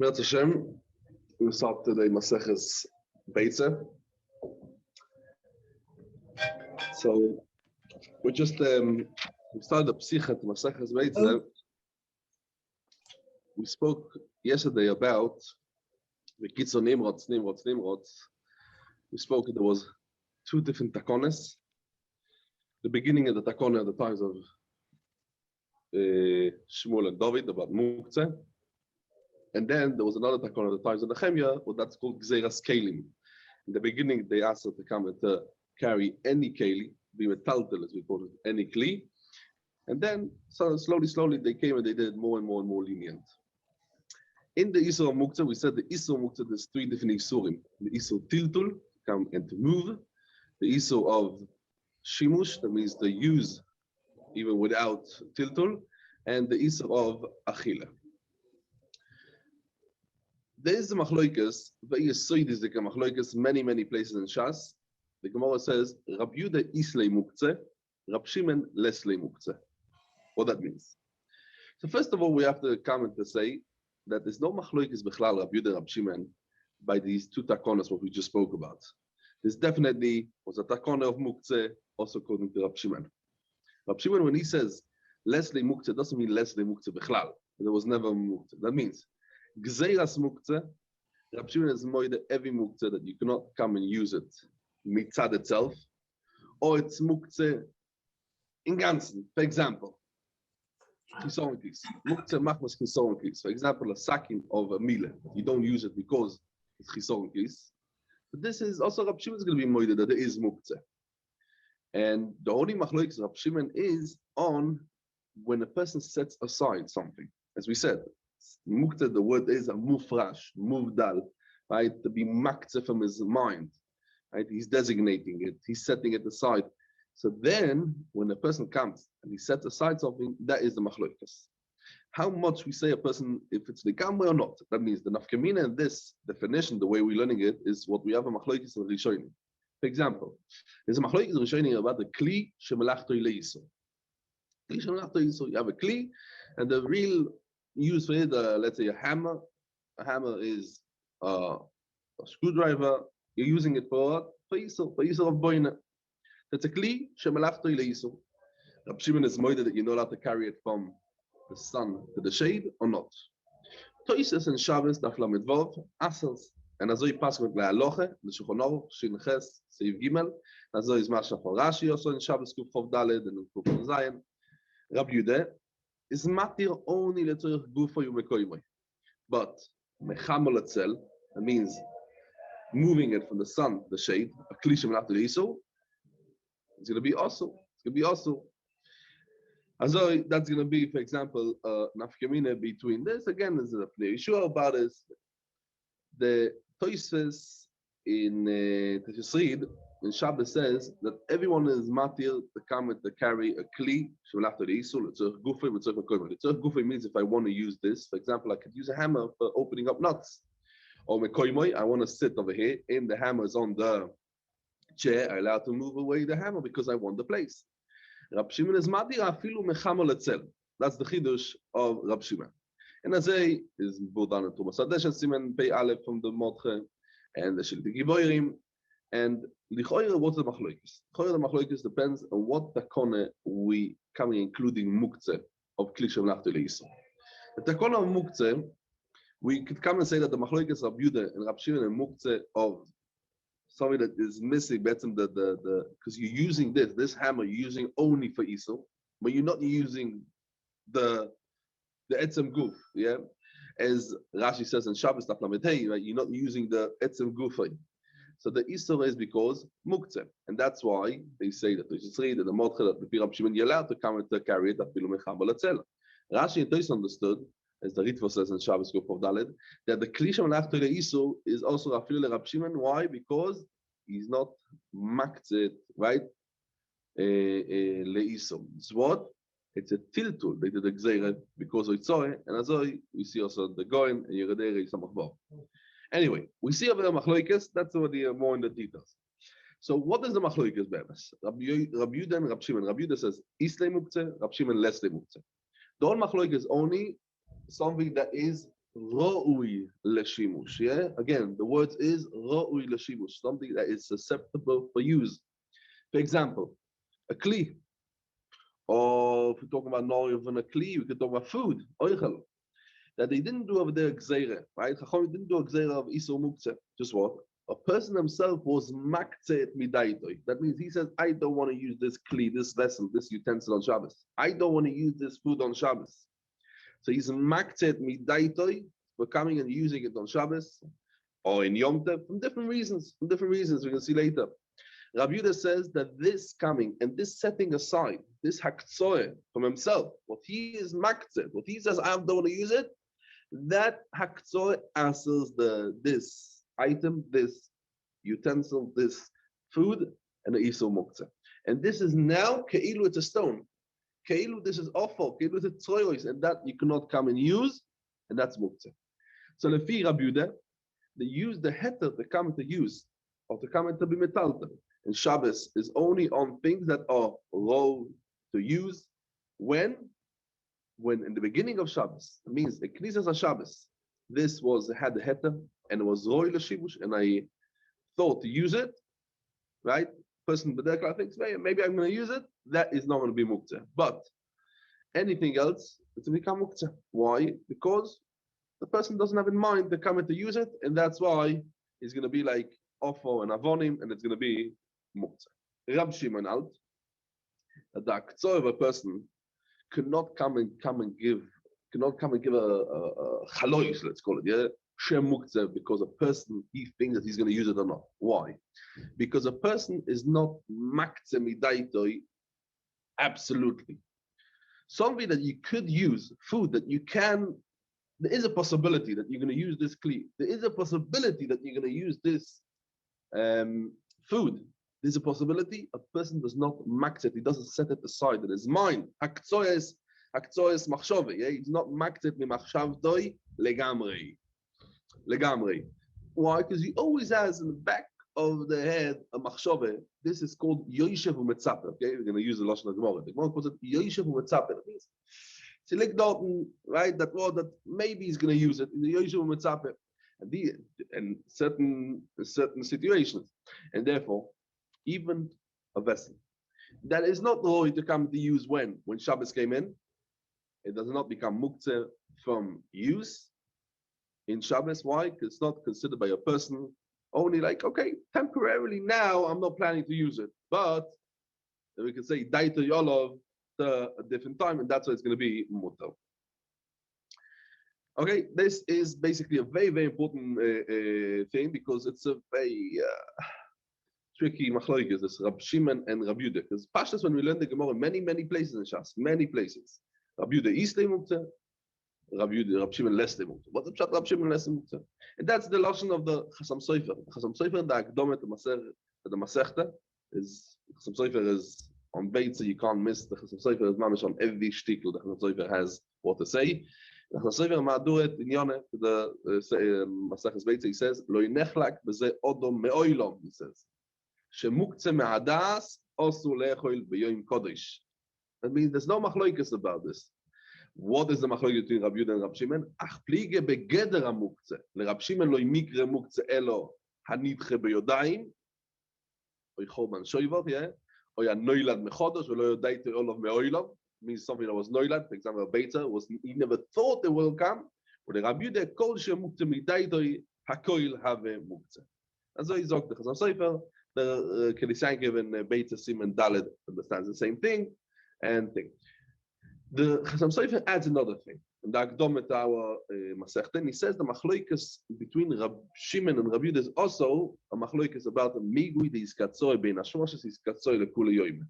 Beitza Hashem, we start today Masechet Beitza. So we just we started the Masechet Beitza. We spoke yesterday about the Kitzur Nimrod. We spoke there was two different takones. The beginning of the takone at the times of Shmuel and David about Muktzeh. And then there was another takon at the times of Nehemiah, what that's called Gzeras Kelim. In the beginning, they asked her to come and to carry any keli, be metaltel, as we call it, any kli. And then, so slowly, they came and they did more and more lenient. In the Isur Muktzeh, we said the Isur Muktzeh, there's three different Isurim. The Isur Tiltul, to come and to move. The Isur of Shimush, that means to use even without Tiltul. And the Isur of Achila. There is the machloikas, very yisoid is the machloikas, many places in Shas. The Gemara says, Rab Yudah islei muktzeh, Rab Shimon leslei muktzeh. What that means. So first of all, we have to comment to say that there's no machloikas b'chlal Rab Yudah, Rab Shimon by these two takonas, what we just spoke about. There's definitely was a takona of muktzeh, also according to Rab Shimon. Rab Shimon, when he says leslei muktzeh, doesn't mean leslei muktzeh b'chlal. There was never muktzeh. That means Gzeiras Muktzeh, Rab Shimon is moide every Muktzeh that you cannot come and use it mitzad itself, or it's Muktzeh in Ganzen. For example, Chisonkis. Muktzeh machmas Chisonkis. For example, a sacking of a mile. You don't use it because it's Chisonkis. But this is also Rab Shimon is going to be moide that there is Muktzeh. And the only machloek Rab Shimon is on when a person sets aside something. As we said, Muktzeh, the word is a mufrash, muvdal, right? To be maktzeh from his mind, right? He's designating it, he's setting it aside. So then, when a person comes and he sets aside something, that is the machlokas. How much we say a person, if it's the gamre or not, that means the nafkamina in this definition, the way we're learning it, is what we have a machlokas and rishonim. For example, there's a machlokas and rishonim about the kli shemelachto leisur. Kli shemelachto leisur. You have a kli, and the real use for it, let's say a hammer. A hammer is a screwdriver. You're using it for Isur of boina. That's a kli shemelachto leisur. Rab Shimon is moide that you're not allowed to carry it from the sun to the shade or not. Toises and Shabbos daf lamed vav asels, and azoi pas mit lealoche the Shulchan Aruch shin ches seif gimel. Azoi is mashach Rashi also in Shabbos kuf chov daled and kuf chov zayin. Rab Yudah is matir only letzorich gufo umekoimoi, but mechamol etzel, that means moving it from the sun to the shade, a kli shemelachto leisur, it's going to be also. It's going to be also. So that's going to be, for example, nafkamina between this. Again, there's a issue about this. The Tosfos in Teshriid in Shabbos says that everyone is matir to come and to carry a kli shemelachto leisur. Letzorich gufo umetzorich mekoimoi. Letzorich gufo means if I want to use this, for example, I could use a hammer for opening up nuts. Or mekoimoi, I want to sit over here, and the hammer is on the chair. I'm allowed to move away the hammer because I want the place. Rab Shimon is matir afilu mechamol etzel. That's the chidush of Rab Shimon. And Azay is brought down in Tumas Hadesh and Siman Pei Aleph from the Modche and the Shilti Giborim. And lichoyre, what's the machloikis? The machloikis depends on what takone we coming including muktzeh of kli shemelachto leisur. The takone of muktzeh, we could come and say that the machloikis of Yudah and Rab Shimon and muktzeh of something that is missing, better the because you're using this hammer you're using only for Isur, but you're not using the etzem guf, yeah. As Rashi says in Shabbos daf lamed hey, right? You're not using the etzem gufay. So the Isur is because muktzeh, and that's why they say that the Teshriid and the Modche that the Rab Shimon you're allowed to come and to carry it afilu mechamol etzel. Rashi and Tosfos understood, as the Ritva says in Shabbos Kuf of Daled, that the kli shemelachto leisur is also afilu le Rab Shimon. Why? Because he's not maktzeh, right? Leisur. It's what? It's a tiltul. They did the gzeira because of Itzore, and azoi we see also the goin and Yeridei Samach Bo. Anyway, we see over the machloikes. That's already more in the details. So what is the machloikes be'emes? Rab Yudah and Rab Shimon. Rab Yudah says islei muktzeh, Rab Shimon leslei muktzeh. The whole machloik is only something that is Ro'ui leshimush. Yeah, again, the word is ro'ui leshimush, something that is susceptible for use. For example, a kli, or if we're talking about no even a kli, we could talk about food, oichel. That they didn't do over there gzeira, right? Chacham didn't do a gzeira of iso muktzeh. Just what? A person himself was maktzeh midaitoi. That means he says, I don't want to use this kli, this vessel, this utensil on Shabbos. I don't want to use this food on Shabbos. So he's maktzeh midaitoi for coming and using it on Shabbos or in Yom Tov from different reasons. From different reasons we can see later. Rabbi Yehuda says that this coming and this setting aside, this haktzoeh from himself, what he is maktzeh, what he says, I don't want to use it, that haktzoeh answers this item, this utensil, this food, and the iso muktzeh. And this is now keilu, it's a stone. Keilu, this is awful. Keilu, it's a tzoyos, and that you cannot come and use, and that's muktzeh. So lefi Rabbi Yehuda, they use the heter to come to use, or to come and to be metaltel. And Shabbos is only on things that are low to use when in the beginning of Shabbos, it means the Knesset Shabbos, this had the heter and it was roy l'shibush, and I thought to use it, right? Person b'derkla thinks maybe I'm going to use it. That is not going to be muktzeh. But anything else, it's going to become muktzeh. Why? Because the person doesn't have in mind to come in to use it, and that's why it's going to be like ofo and avonim, and it's going to be muktzeh. Rab Shimon out that the aktzor of a person cannot come and give a chalois, let's call it, yeah, shem muktzeh, because a person, he thinks that he's going to use it or not. Why? Because a person is not maktzeh midaitoi absolutely. Something that you could use, food that you can, there is a possibility that you're going to use this kli. There is a possibility that you're going to use this food. There's a possibility. A person does not max it. He doesn't set it aside in his mind. Hakzoyes machshove. Yeah, he's not maxed mi machshavtoi legamrei. Legamrei. Why? Because he always has in the back of the head a machshove. This is called yoishev umetzaper. Okay, we're going to use the lashon of Gemara. The Gemara calls it yoishev umetzaper. It means Silik Dalton, right? That word that maybe he's going to use it in the yoishev umetzaper, and certain situations, and therefore, even a vessel that is not going to come to use when Shabbos came in, it does not become muktzeh from use in Shabbos. Why? Because it's not considered by a person only like, okay, temporarily now I'm not planning to use it, but we can say daito yolov a different time, and that's why it's going to be mutter. Okay, this is basically a very, very important thing, because it's a very tricky machloikes, this Rab Shimon and Rab Yehuda. Because Pashtas, when we learn the Gemara, many places in Shas, many places. Rab Yehuda islay muktzeh, Rab Shimon lesle muktzeh. What's the pshat Rab Shimon lesle muktzeh? And that's the lesson of the Chasam Sofer. Chasam Sofer, the Akdomet, the Masechet, is Chasam Sofer is on Beitza. You can't miss the Chasam Sofer. Is mamish on every shtickle. The Chasam Sofer has what to say. The Chasam Sofer ma'aduret in Yoneh, the Masechet Beitza, he says, Lo yinechlak b'zeh odom me'oilom, he says. Shemuktzeh me'adas osu le'echol b'yoyim kodesh. That means there's no machloikes about this. What is the machloikes between Rab Yehuda and Rab Shimon? Ach plige begeder hamuktzeh. LeRab Shimon lo yimikre muktzeh elo hanidche beyodayim, oy choban shoivot, yeah, oy anoilad mechodosh v'lo yodaito olov me'oilom. Means something that was noilad. For example, Beitza was, he never thought it will come. Or the Rab Yehuda kol shemuktzeh midaitoi hakoil have muktzeh. And so he's talking the Chasam Sofer. The Kelisankev and Beitza Simon Dalet understands the same thing and thing. The Chasam Sofer adds another thing. In the Akdomet our Masechet, he says the machloikas between Rab Shimon and Rab Yehuda is also a machloikas about the migui the iskatzoi bein hashmoshes iskatzoi lekula yoyim.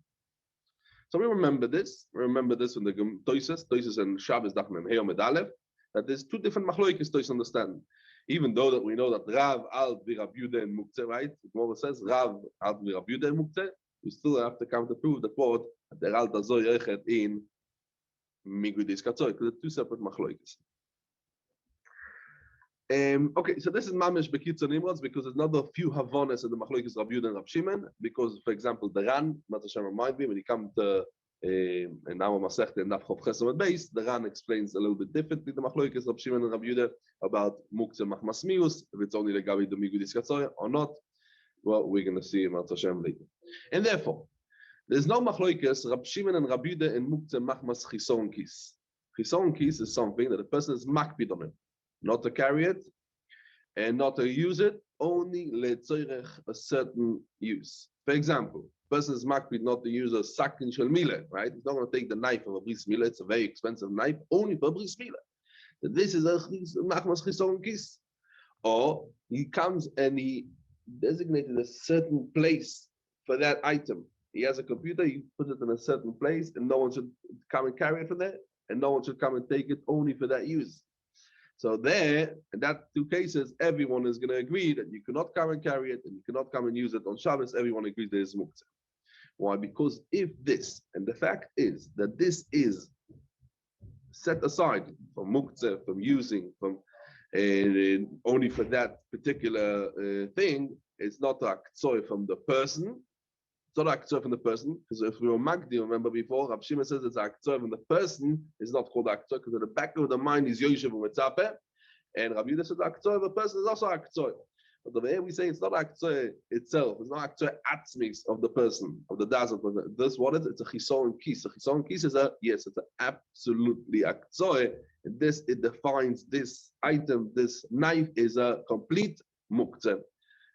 So we remember this. We remember this in the Toises and Shabbos Daf Mem Hei Omed Aleph, that there's two different machloikas to understand. Even though that we know that Rav al vi Rab Yehuda and Muktzeh, right? The Gemara says Rav al vi Rab Yehuda and Muktzeh. We still have to come to prove that what the Ral Tazoy Yechet in Migui Diskatzoy, because they're two separate machloikes. Okay, so this is Mamish Bekitza Nimrods, because there's another few Havonas in the machloikes Rab Yehuda and Rab Shimon. Because, for example, the Ran, Matashem remind me when he comes to And now Masechet and Daf Chof Ches Amud Beis, the Ran explains a little bit differently the Machloikes Rab Shimon and Rab Yehuda about Muktzeh Machmas Mius, if it's only Legabi the Migudis Katzoya or not. Well, we're going to see in Hashem later. And therefore, there's no Machloikes Rab Shimon and Rab Yehuda in Muktzeh Machmas Chison Kis. Chison Kis is something that the person is makpid on it, not to carry it and not to use it, only letzorech a certain use. For example, person is makpid not to use a sakin shel mila, right? He's not going to take the knife of a bris mila. It's a very expensive knife, only for bris mila. This is a machmas chison kis. Or he comes and he designated a certain place for that item. He has a computer, he puts it in a certain place, and no one should come and carry it from there, and no one should come and take it only for that use. So there, in that two cases, everyone is going to agree that you cannot come and carry it, and you cannot come and use it on Shabbos. Everyone agrees there is muktzeh. Why? Because if this, and the fact is that this is set aside from muktzeh, from using, from only for that particular thing, it's not a k'tzoy from the person. It's not a k'tzoy from the person, because if we were magdi, remember before, Rab Shimon says it's a k'tzoy from the person. It's not called a k'tzoy, because at the back of the mind is Yoshev u'Metzapeh, and Rab Yehuda says a k'tzoy of a person is also a k'tzoy. But the way we say it's not a k'tzoy itself, it's not a k'tzoy atzmis of the person, of the das of the person. This what is it? It's a chison kis. A chison kis is it's absolutely a k'tzoy. This, it defines this item, this knife is a complete muktzeh.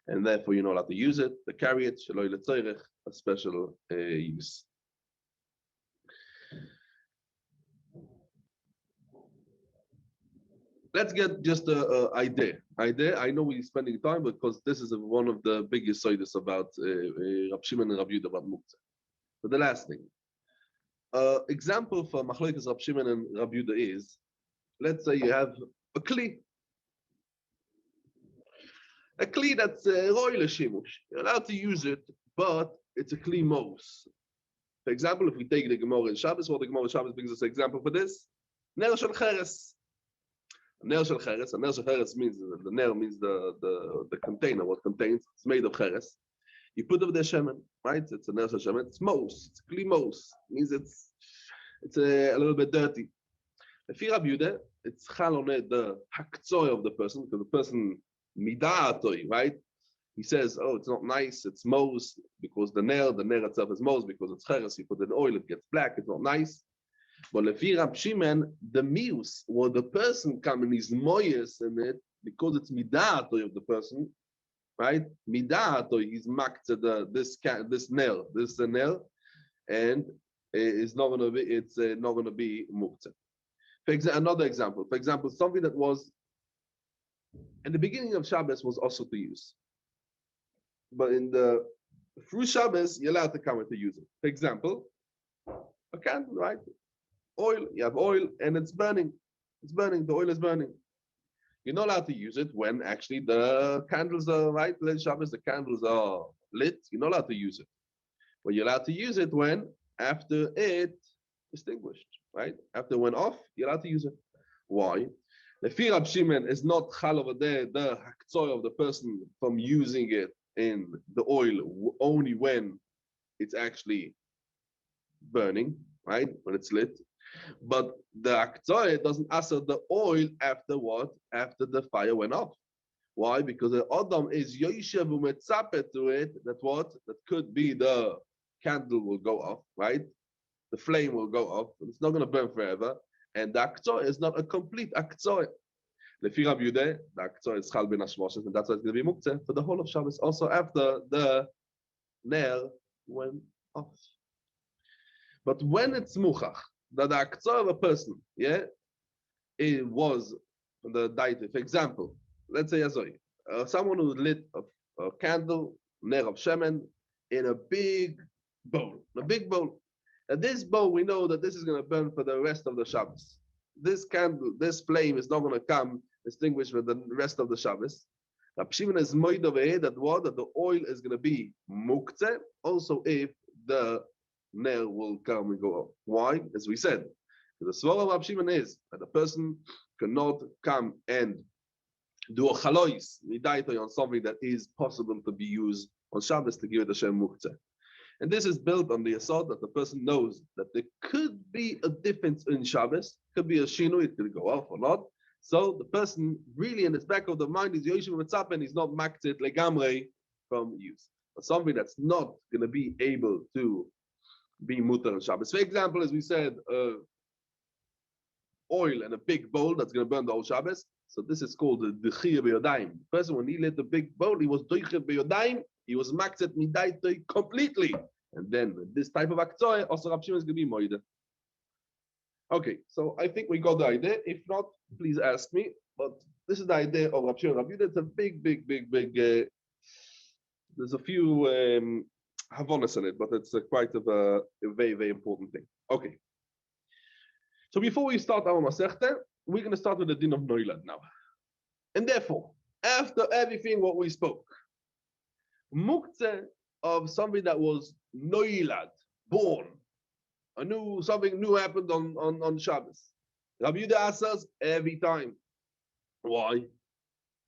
And therefore you're not allowed to use it, to carry it, sheloi letzorech, a special use. Let's get just an idea. I know we're spending time because this is one of the biggest soides about Rab Shimon and Rab Yehuda about muktzeh. But the last thing, example for Machlokas Rab Shimon and Rab Yehuda is, let's say you have a kli. A kli that's roy l'shimush. You're allowed to use it, but it's a kli mos. For example, if we take the Gemara in Shabbos, what the Gemara in Shabbos brings us an example for this, ner shel cheres. Ner shel cheres. Ner shel cheres means the ner means the container. What contains? It's made of cheres. You put over the shemen, right? It's a ner shel shemen. It's mos. It's kli mos. Means it's a little bit dirty. Lefi Rab Yehuda, it's chal on the hakzoy of the person, because the person midatoi, right? He says, oh, it's not nice, it's mos, because the ner itself is mos, because it's cheres, you put it in oil, it gets black, it's not nice. But lefi Rab Shimon, the mius, or the person coming is moyes in it, because it's midatoi of the person, right? Midatoi, he's maktzeh this ner, and it's not going to be muktzeh. Another example. For example, something that was in the beginning of Shabbos was also to use, but through Shabbos you're allowed to come and to use it. For example, a candle, right? Oil. You have oil and it's burning. It's burning. The oil is burning. You're not allowed to use it when actually the candles are right. Late Shabbos, the candles are lit. You're not allowed to use it. But you're allowed to use it when after it extinguished, right? After it went off, you're allowed to use it. Why? The fear of Shimon is not chal over there, the hakzoy of the person from using it in the oil only when it's actually burning, right? When it's lit. But the hakzoy doesn't answer the oil after what? After the fire went off. Why? Because the Adam is Yoshev u'Metzapeh to it, that what? That could be the candle will go off, right? The flame will go off. It's not going to burn forever. And the aktzor is not a complete aktzor. Lefi Rab Yehuda, the aktzor is chal ben hashmoshes, and that's why it's going to be muktzeh for the whole of Shabbos, also after the ner went off. But when it's muchach, that the aktzor of a person, it was the daite. For example, let's say someone who lit a candle, ner of shemen, in a big bowl. And this bowl, we know that this is going to burn for the rest of the Shabbos. This candle, this flame is not going to come extinguished with the rest of the Shabbos. Rab Shimon is moed over here that the oil is going to be muktzeh, also if the ner will come and go off. Why? As we said, the svara of Rab Shimon is that the person cannot come and do a chalois, midaitoi, on something that is possible to be used on Shabbos to give it a shem muktzeh. And this is built on the assault that the person knows that there could be a difference in Shabbos, could be a shinu, it could go off or not. So the person really in his back of the mind is Yoshiv Mitzap and he's not maktzit legamre from use. But something that's not going to be able to be mutar on Shabbos. For example, as we said, oil in a big bowl that's going to burn the whole Shabbos. So this is called the Dechir B'Yodayim. The person, when he lit the big bowl, he was Dechir B'Yodayim, he was maktzet midaitoi completely. And then this type of aktzoi, also Rav Shimon is going to be moide. Okay, so I think we got the idea. If not, please ask me. But this is the idea of Rav Shimon. Rav Yehuda, it's a big. There's a few havonas in it, but it's quite of a very important thing. Okay. So before we start our Masechet, we're going to start with the din of Noilad now. And therefore, after everything what we spoke, Muktzeh of something that was Noilad, born, something new happened on Shabbos. Rabbi Yehuda asks every time. Why?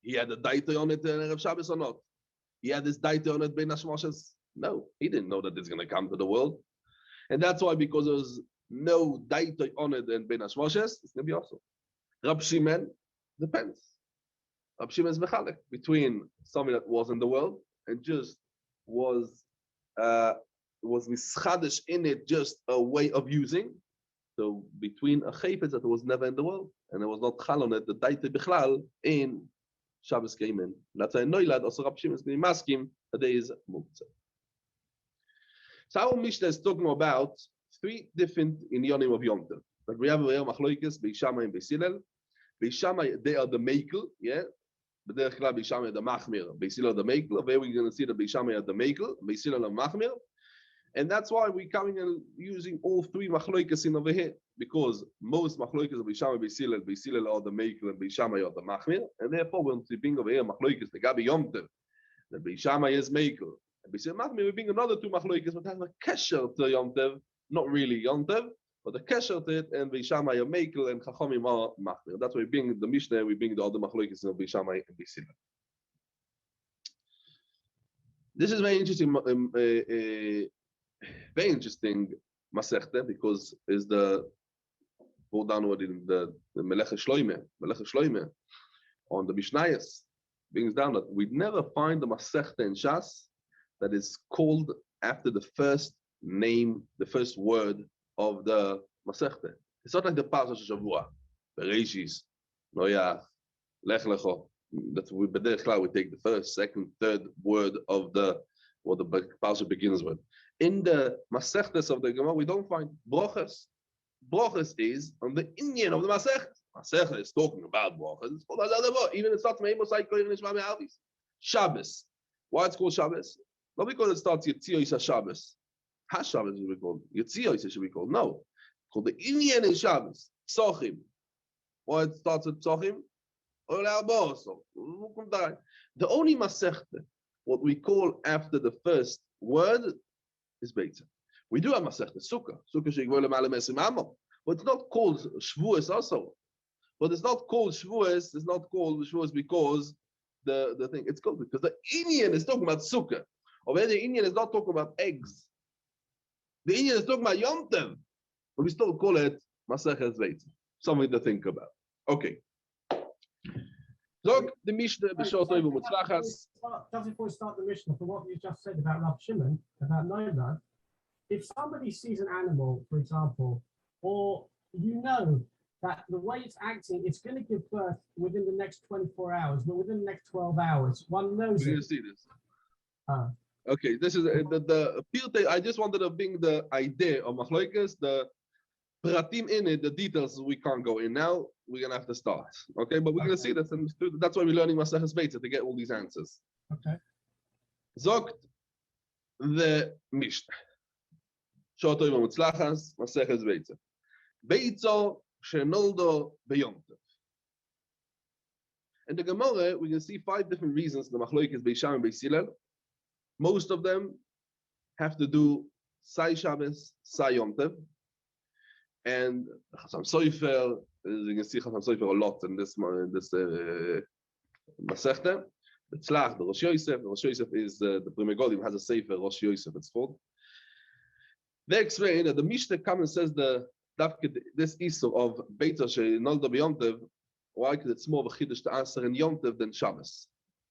He had a daita on it in Erev Shabbos or not? He had this daita on it Ben Hashmoshes? No, he didn't know that it's going to come to the world. And that's why, because there's no daita on it in Ben Hashmoshes, it's going to be also. Rab Shimon depends. Rab Shimon is mechalek between something that was in the world and just was mischadish in it, just a way of using. So between a chaypetz that was never in the world and it was not chal on it, the daita bichlal in Shabbos came in. That's why Noilad also Rab Shimon is going to be masking that there is muktzeh. So our Mishnah is talking about three different inyanim of Yom Tov. That we have here machloikes Beishama and Beisilel. Beishama, they are the mekel, yeah. But they're Beishama the machmir, Beisilel the mekel. Where we're going to see the Beishama are the mekel, Beisilel the machmir. And that's why we're coming and using all three machloikes in over here, because most machloikes are Beishama, Beisilel are the mekel, and Beishama are the machmir. And therefore, when we bring over here machloikes, the Gabi Yom Tov, the Beishama is mekel. And Beisilel machmir, we bring another two machloikes, but have a kesher to Yom Tov, not really Yom Tov. But the kesher to it, and Beishama are mekel, and Chachomim are machmir. That's why we bring the Mishnah, we bring the other machloikes of Beishama and Beisilel. This is very interesting Masechet, because is the go downward in the Melech Shloime on the Mishnayos brings down that we never find the Masechet in Shas that is called after the first name, the first word of the Masechet. It's not like the Parsha Shavua, Bereshis, Noach, Lech Lecho. That we we take the first, second, third word of what the Parsha begins with. In the Masechtes of the Gemara, we don't find brochas. Brochas is on the Indian of the Masechet. Masechet is talking about brochas. It's called Hazadavot. Even it starts Meimos Haikoyin Nishmami Alvis. Shabbos. Why it's called Shabbos? Not because it starts Yitzios Shabbos. HaShabbos should be called. Yitzios should be called. No. It's called the Indian in Shabbos. Psochim. Why it starts with Psochim? The only Masechta, what we call after the first word, is Beitza. We do have Masechta Sukkah. But it's not called Shavuos also. But it's not called Shavuos. It's not called Shavuos because the thing. It's called because the Indian is talking about Sukkah. Or where the Indian is not talking about eggs. The Indian is talking about Yom Tov. But we still call it Masechta Beitza. Something to think about. Okay. Look, the Mishnah, just before we start the Mishnah, for what you just said about Rav Shimon, about Noilad, if somebody sees an animal, for example, or you know that the way it's acting, it's going to give birth within the next 24 hours, but within the next 12 hours, one knows it. You see this. Okay, this is the appeal. I just wanted to bring the idea of Machloikes, the pratim in it, the details we can't go in now. We're gonna have to start, okay? But we're gonna see this, and that's why we're learning Masechet Beitza to get all these answers. Okay. Zogt the Mishnah. Shotoy v'mutzlachas Masechet Beitza. Beitza shenoldo beyom tov. In the Gemara, we can see 5 different reasons the Machloikes Beisham and Beisilel. Most of them have to do Sai Shabbos, Sai Yom Tov. And Chasam Sofer, you can see Chasam Sofer a lot in this Masechta. The Tzlach, the Rosh Yosef. The Rosh Yosef is the Pri Megadim has a Sefer Rosh Yosef. It's called. They explain that the Mishnah comes and says this issue of Beitza Shenolda b'Yom why? Because it's more of a chiddush to answer in Yom Tov than Shabbos.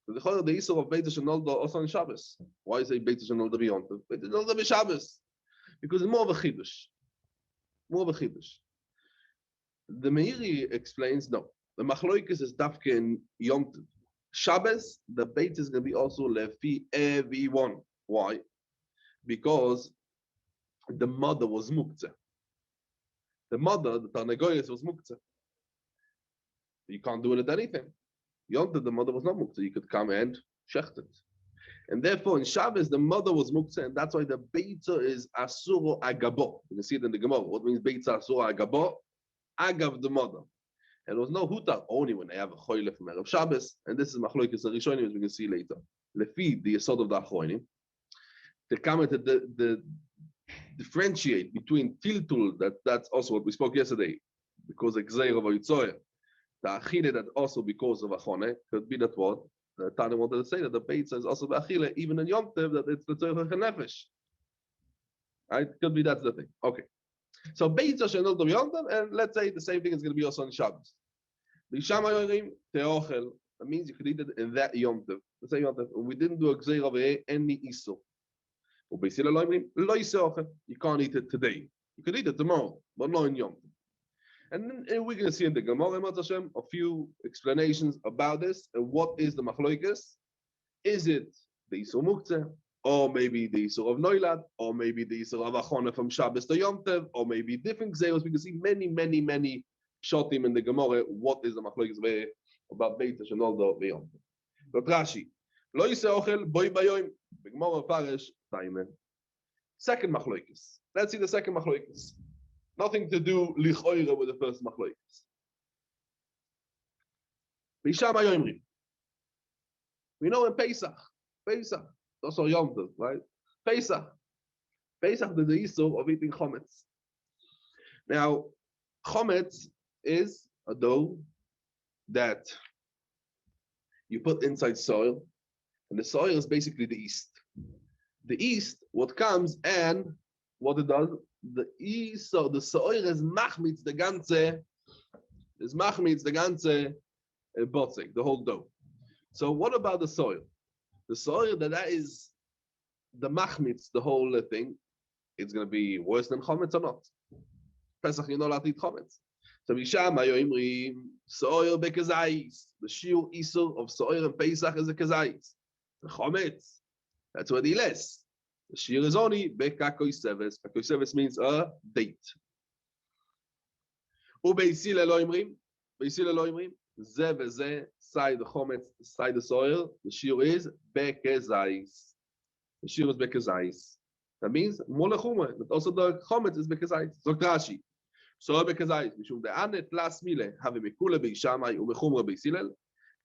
So the issue of Beitza Shenolda also on Shabbos. Why is it Beitza Shenolda b'Yom Tov? Beitza Shenolda b'Shabbos. Because it's more of a chiddush. More of a chiddush. The Meiri explains no. The machloikis is dafke in Yom Tov. Shabbos, the Beitza is going to be also lefi everyone. Why? Because the mother was muktzeh. The mother, the Tarnagoyes, was muktzeh. You can't do it at anything. Yom Tov, the mother was not muktzeh. You could come and shecht it. And therefore, in Shabbos, the mother was muktzeh, and that's why the Beitza is asuro agabo. You can see it in the Gemara. What means Beitza asuro agabo? Agav the mother. And there was no huta only when they have a choyle from Erev Shabbos, and this is machloikis rishonim, as we can see later. Lefi, the yesod of the achronim, to come to the differentiate between tiltul, that's also what we spoke yesterday, because of gzeir of Yitzoyer. The achile that also because of achone, could be that what the Tana wanted to say, that the Beitza is also the achile, even in Yom Tov, that it's the tzorech nefesh. Right? Could be that's the thing. Okay. So Beitza shenol to Yom Tov, and let's say the same thing is going to be also on Shabbos. The Shamayim teochel, that means you could eat it in that Yom Tov. Let's say Yom Tov, we didn't do a gzeir of any isur. You can't eat it today. You could eat it tomorrow, but not in Yom Tov. And then we're going to see in the Gemara Hashem a few explanations about this and what is the machloikas. Is it the Isur Muktzeh, or maybe the Isur of Noilad, or maybe the Isur of Achona from Shabbos to Yom Tov, or maybe different Gzeros? We can see many shotim in the Gemara. What is the machloikas about Beitza Shenolda Yom Tov? But Rashi, Lo Yiseh Ochel Boi Bayoim. The Gemara Parish Taimen. Second machloikas. Let's see the second machloikas. Nothing to do lichoira with the first machloikas. Bishama Yomrim. We know in Pesach, also Yom Tov, right? Pesach, the issue of eating chometz. Now, chometz is a dough that you put inside soil, and the soil is basically the yeast. The yeast, what comes and what it does, the soil is machmitz the ganze botzek, the whole dough. So what about the soil? The soil that is the machmitz, the whole thing, it's going to be worse than chometz or not? Pesach, you're not allowed to eat chometz. So Misham Hayoimrim, soil bekezayis. The shiur isur of soil and Pesach is a kezayis. The chometz, that's what he less. The shiur is only bekakoiseves. Kakoiseves means a date. Ubeisil Elohimrim, ze veze, side the chometz, side the soil. The shiur is bekezayis. The shiur is bekezayis. That means molechuma. But also the chometz is bekezayis. So Rashi. So bekezayis. Mishum de'anet las mile have mekule beishamai umechumra beisilel.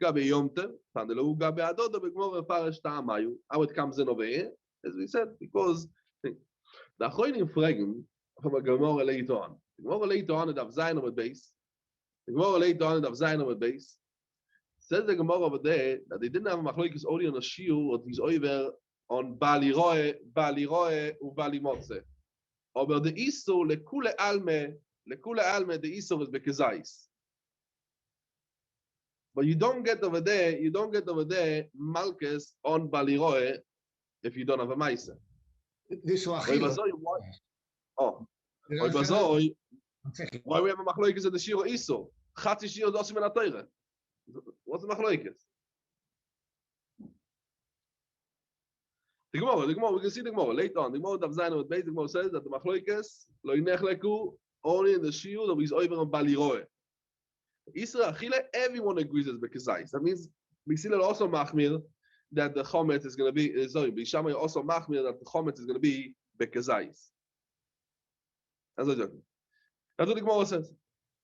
Gabe Yom Tov, Tandelu Gabe Adoda Begmor Parish Ta'amayu. How it comes in over here, as we said, because the Achronim fragen from a Gemara later on. The Gemara later on at Avzayin with base. The Gemara later on at Avzayin with base. Says the Gemara over there that they didn't have a machloikis only on a shiur, but he's over on Bali Roe, u Bali Motze. Over the Isur lekule alme, the Isur is bekezais. But you don't get over there malchus on Baliroe if you don't have a Maisa. This Oh, why we have a machloikas in the Shiro Iso? Chati Shiro Dosim in Atayre. What's the machloikas? The Gemara, we can see the Gemara later on. The Gemara of Zayin with Beis, the Gemara says that the machloikas lo yinechleku only in the Shiro that is over on Baliroe. Israel Achille, everyone agrees as bekezais. That means Bishilel also machmir that the chometz is going to be. Sorry, Bishamay also machmir that the chometz is going to be bekezais. That's what the Gemara says.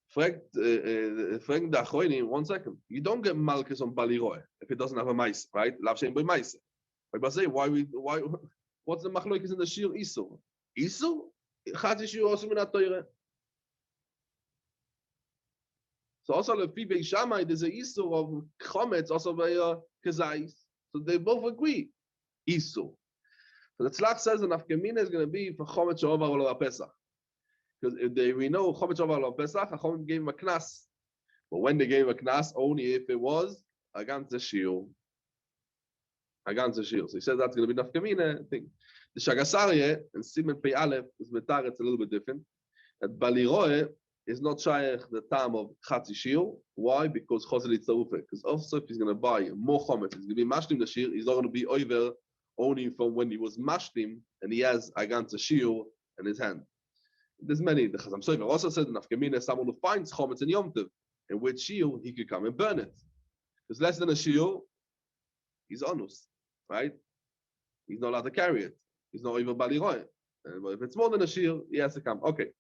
Frag the Achronim, 1 second. You don't get malchus on Baliroy if it doesn't have a mice, right? Lav shein by mice. But say why? What's the machloikis in the shir isur? Isur? Chati shir also min ha-Torah. So also the Fibe Shammai, there's a Isur of Chometz also by Kezais. So they both agree. Isur. So the Tzlach says the nafkamina is going to be for Chomet She'ovar Lo Pesach. Because we know Chomet She'ovar Lo Pesach, Chacham gave him a knas. But when they gave a knas, only if it was against the shiur. Against the shiur. So he says that's going to be nafkamina thing. The Shagasarye and Simen Pei Aleph is betar, it's a little bit different. That Baliroe is not shaykh the time of Chatzi Shiur. Why? Because Chosel Tzarufeh. Because also if he's going to buy more chometz, he's going to be mashlim the shiur, he's not going to be over only from when he was mashlim and he has against the shiur in his hand. There's many. The Chazam Sofer also said in Nafkamina, someone who finds chometz in Yom Tov, in which shiur he could come and burn it. Because less than a shiur, he's onus, right? He's not allowed to carry it. He's not even Baliroe. But if it's more than a shiur, he has to come. Okay.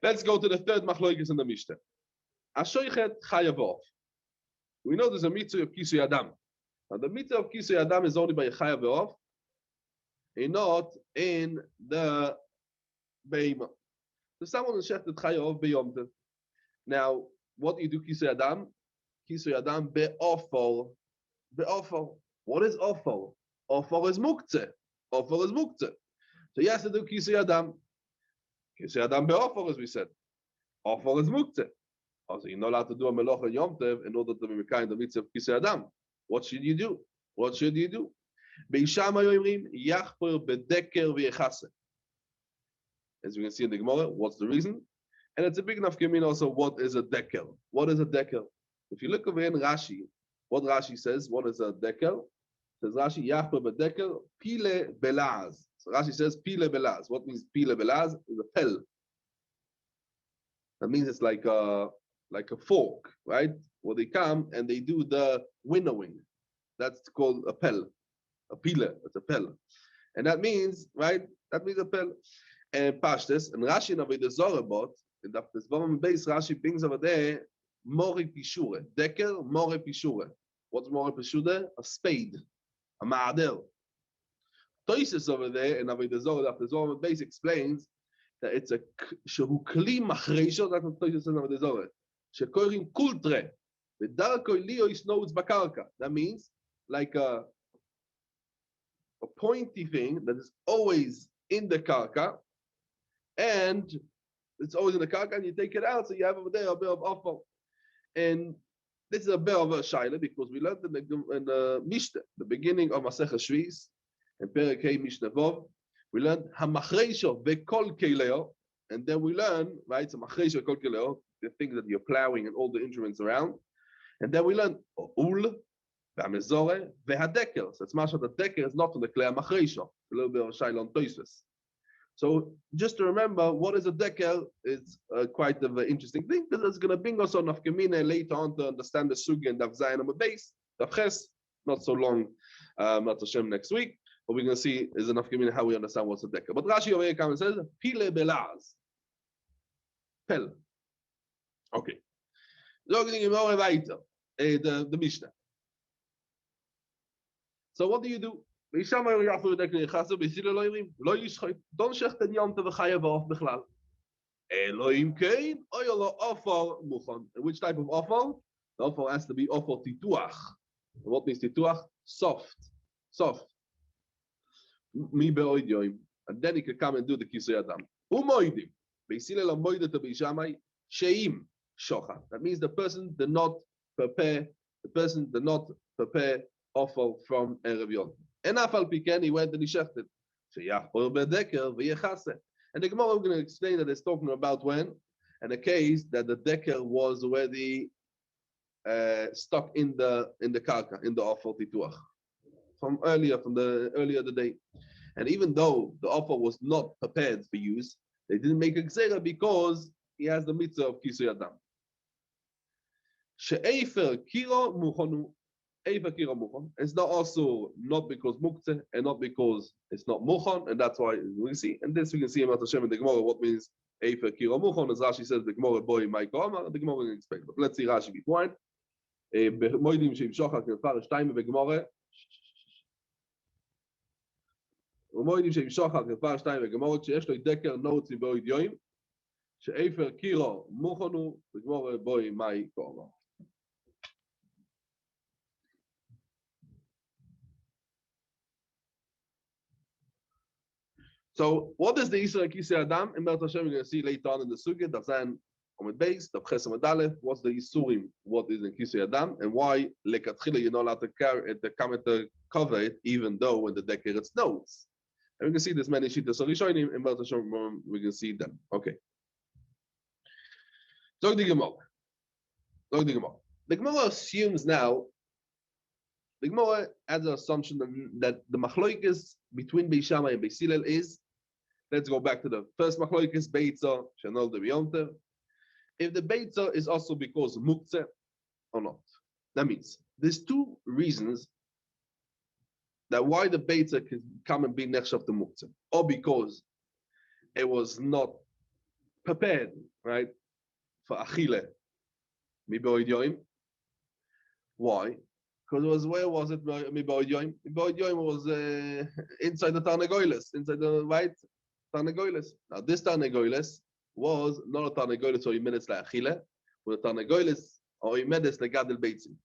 Let's go to the third machlokes in the Mishnah. Ashoichet chayavov. We know there's a mitzvah of kisui adam. Now the mitzvah of kisui adam is only by chayavov, and not in the beima. So someone is shechted chayavov beyom tov. Now, what do you do kisui adam? Kisui adam be'ofol. Be'ofol. What is ofol? Ofol is muktzeh. Ofol is muktzeh. So he has to do kisui adam. Kisui adam be'ofol, as we said. Ofol is muktzeh. Also, you're not allowed to do a melocha yom tov in order to be kind of mitzvah of kisui adam. What should you do? What should you do? Beishama yoimrim yachper bedeker v'yechase. As we can see in the Gemara, what's the reason? And it's a big enough community also. What is a deker? What is a deker? If you look over in Rashi, what Rashi says, what is a deker? Says Rashi yachper bedeker pile belaz. So Rashi says pile belaz. What means pile belaz? Is a pel. That means it's like a fork, right? Where they come and they do the winnowing. That's called a pel, a pile. It's a pel, and that means, right? That means a pel. And Pashtus and Rashi in Avodah Zarah bought in the Zvarim base. Rashi brings over there more pishure, deker more pishure. What's more pishure? A spade, a ma'ader. Toises over there in Avodah Zarah, the Zvarim base explains that it's a shehu kli machreisho. That's what Toises says in Avodah Zarah. Shekorim kultre. That means like a pointy thing that is always in the karka, and it's always in the karka, and you take it out, so you have over there a bit of offal. And this is a bit of a shaila because we learned in the Mishnah, the beginning of Masechet Shvis, and Perek Hey Mishnah Vov, we learned hamachreisho vekol keleo, and then we learn, right, so machreisho vekol keleo, the things that you're plowing and all the instruments around. And then we learn ul, ve'amezore, ve'hadeker. So it's mashal the deker is not from the klei machreisha. A little bit of shaila on toisus. So just to remember, what is a deker is quite an interesting thing because it's going to bring us on nafkamina later on to understand the sugi and daf zayin on the base. Daf ches, not so long, not Hashem next week. But we're going to see is enough nafkamina how we understand what's a deker. But Rashi over here comes and says pile belaz, pel. Okay. The Mishnah. So what do you do? Don't shecht den yom tov v'chayav b'chlal. Elohim kein oyolo ofal muchon. Which type of ofal? The ofal has to be ofal tituach. What means tituach? Soft. Soft. Mi be'oid yoim. And then he can come and do the kisui adam. Umoidim. Beisile lo moidet to beishamai sheim. Shocha. That means the person did not prepare. The person did not prepare offal from Erev Yom. And afal piken he went and he shechted. Sheyachor bedeker v'yechase. And the Gemara, we're going to explain that it's talking about when, and a case that the deker was already stuck in the karka, in the offal tituach, from earlier the day. And even though the offal was not prepared for use, they didn't make a gzera because he has the mitzvah of kisui adam. She'efer kiro muchonu. Efer kiro muchon. It's not also not because muktzeh and not because it's not muchon, and that's why we see. And this we can see about Hashem in the Gemara. What means efer kiro muchon? As Rashi says, the Gemara boy my kama. The Gemara will explain. But let's see Rashi before. Moedim sheim shochak nefarish time beGemara. Moedim sheim shochak nefarish time beGemara. Sheyesh lo deker notes in boid yoim. She'efer kiro muchonu. The Gemara boy my kama. So what is the Isra Kisei Adam? In Be'ez Hashem, we're going to see later on in the Sugya, Dazan Omid Beis, Ches Omid Aleph, what's the Isurim, what is in Kisei Adam, and why Lekatchila you're not allowed to carry it, to cover it, even though when the Decker it snows. And we can see there's many Shittas. So Rishonim, in Be'ez Hashem, we can see them. Okay. Zog the Gemara. The Gemara assumes now, the Gemara has an assumption that the Machloikis between Beis Shammai and Beis Hillel is, let's go back to the first Machloikis, Beitza, Shenol de Biyonter. If the Beitza is also because Muktzeh or not. That means there's two reasons that why the Beitza can come and be Nechshav to Muktzeh. Or because it was not prepared, right, for Achille. Miboid Yoim. Why? Because it was, where was it? Miboid Yoim. Miboid Yoim was inside the Tarnagoyles, inside the right Tarnagoyles. Now this Tarnagoyles was not a Tarnagoyles or Imedes LaAchile, but a Tarnagoyles or Imedes LeGadel Beitzim.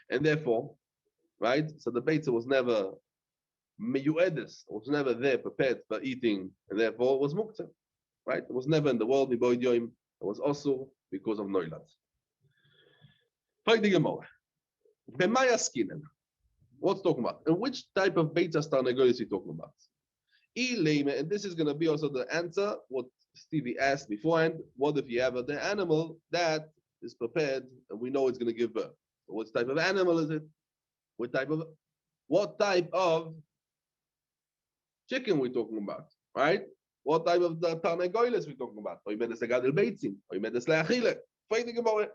And therefore, right, so the Beitza was never Meyuedes, was never there prepared for eating, and therefore it was Muktzeh, right? It was never in the world, Miboid Yoim. It was also because of Noilat. Fight the Gemara. B'maya skinen. What's talking about? And which type of Beitza Tarnagoyles is he talking about? And this is going to be also the answer, what Stevie asked beforehand. What if you have the animal that is prepared and we know it's going to give birth? So what type of animal is it? What type of chicken we're talking about, right? What type of the Tarnagoyles we're talking about? Or you meant to Gadel Beitzim, or you meant to Achille. Fighting about it.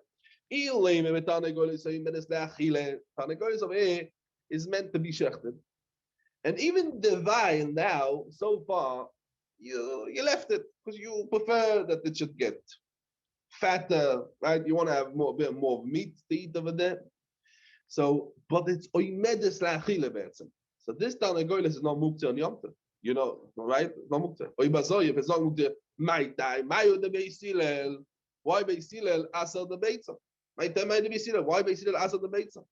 Tarnagoyles over here is meant to be shechted. And even the vine now, so far, you left it because you prefer that it should get fatter, right? You want to have a bit more meat to eat over there. So, but it's oimedes la'achile be'etzem. So this Tarnagoyles is not muktzeh on Yom Tov. You know, right? It's not muktzeh. If it's not muktzeh, mayu de Beis Hillel. Why Beis Hillel asar the Beitza? Why Beis Hillel asar the Beitza?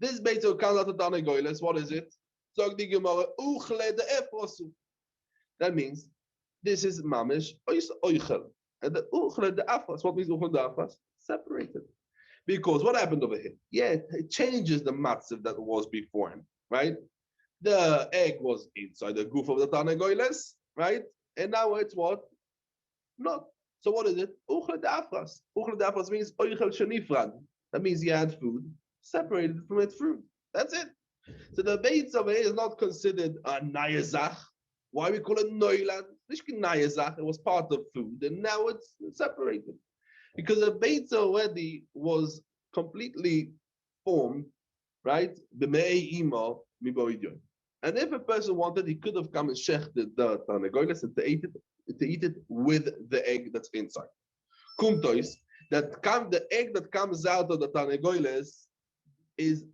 This Beitza comes out of Tarnagoyles. What is it? Zog the Gemara, uchle de efrosu. That means this is mamish oichel. And the uchle de afras. What means uchle de afras? Separated. Because what happened over here? Yeah, it changes the matzav that was before him, right? The egg was inside the goof of the Tarnagoyles, right? And now it's what? Not. So what is it? Uchle de afras. Uchle de afras means oichel shenifrad. That means he had food separated from its fruit. That's it. So the Beitza over here is not considered a nayazach. Why we call it noilan? Nayazach. It was part of food, and now it's separated because the Beitza already was completely formed, right? And if a person wanted, he could have come and shechted the Tarnagoyles and to eat it with the egg that's inside. Kumtois, the egg that comes out of the Tarnagoyles is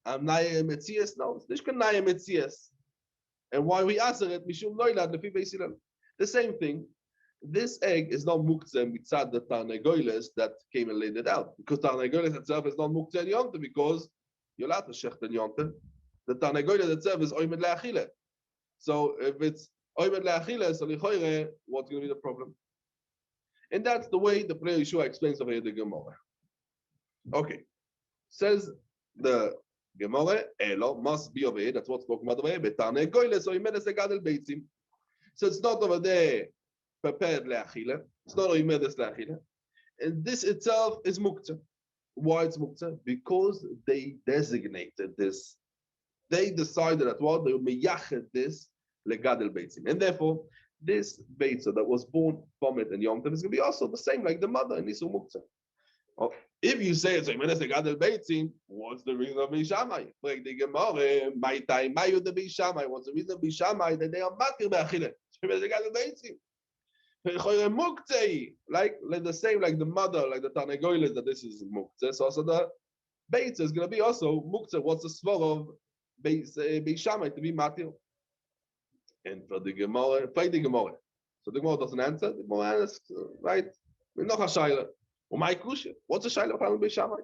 Naya Metzias? No, it's not Naya Metzias. And why we answer it, Mishum Noilad, Lefi Beis Hillel. The same thing. This egg is not Muktzeh mitzad the Tarnagoyles that came and laid it out. Because Tarnagoyles itself is not Muktzeh in Yom Tov, because you're allowed to shecht in Yom Tov. The Tarnagoyles itself is Oimed Le'achile. So if it's Oimed Le'achile, so Lichoire, what's going to be the problem? And that's the way the player Yeshua explains over here the Gemara. Okay. Says the Gemara, Elo, must be over here. That's what's spoken about over here. Tarnagoyles, Oimedes Legadel Beitzim. So it's not over there prepared le'achile. It's not oimedes le'achile. And this itself is muktzeh. Why it's muktzeh? Because they designated this. They decided that what? They meyached this legadel beitzim. And therefore, this beitza that was born from it in Yom Tov is going to be also the same like the mother in Nisu muktzeh. If you say it's oimedes legadel beitzim, what's the reason of Beis Shammai? Like the Gemara, my time, mayu the Beis Shammai. What's the reason of Beis Shammai that they are matir be'achile? Like the same, like the mother, like the Tarnagoyles, that this is muktzeh. So also the Beitza is going to be also muktzeh. What's the svar of Beis Shammai to be matir? And for the Gemara, play the Gemara. So the Gemara doesn't answer. The Gemara asks, right? Noch a shaila. My kusha. What's a shaila from Beis Shammai?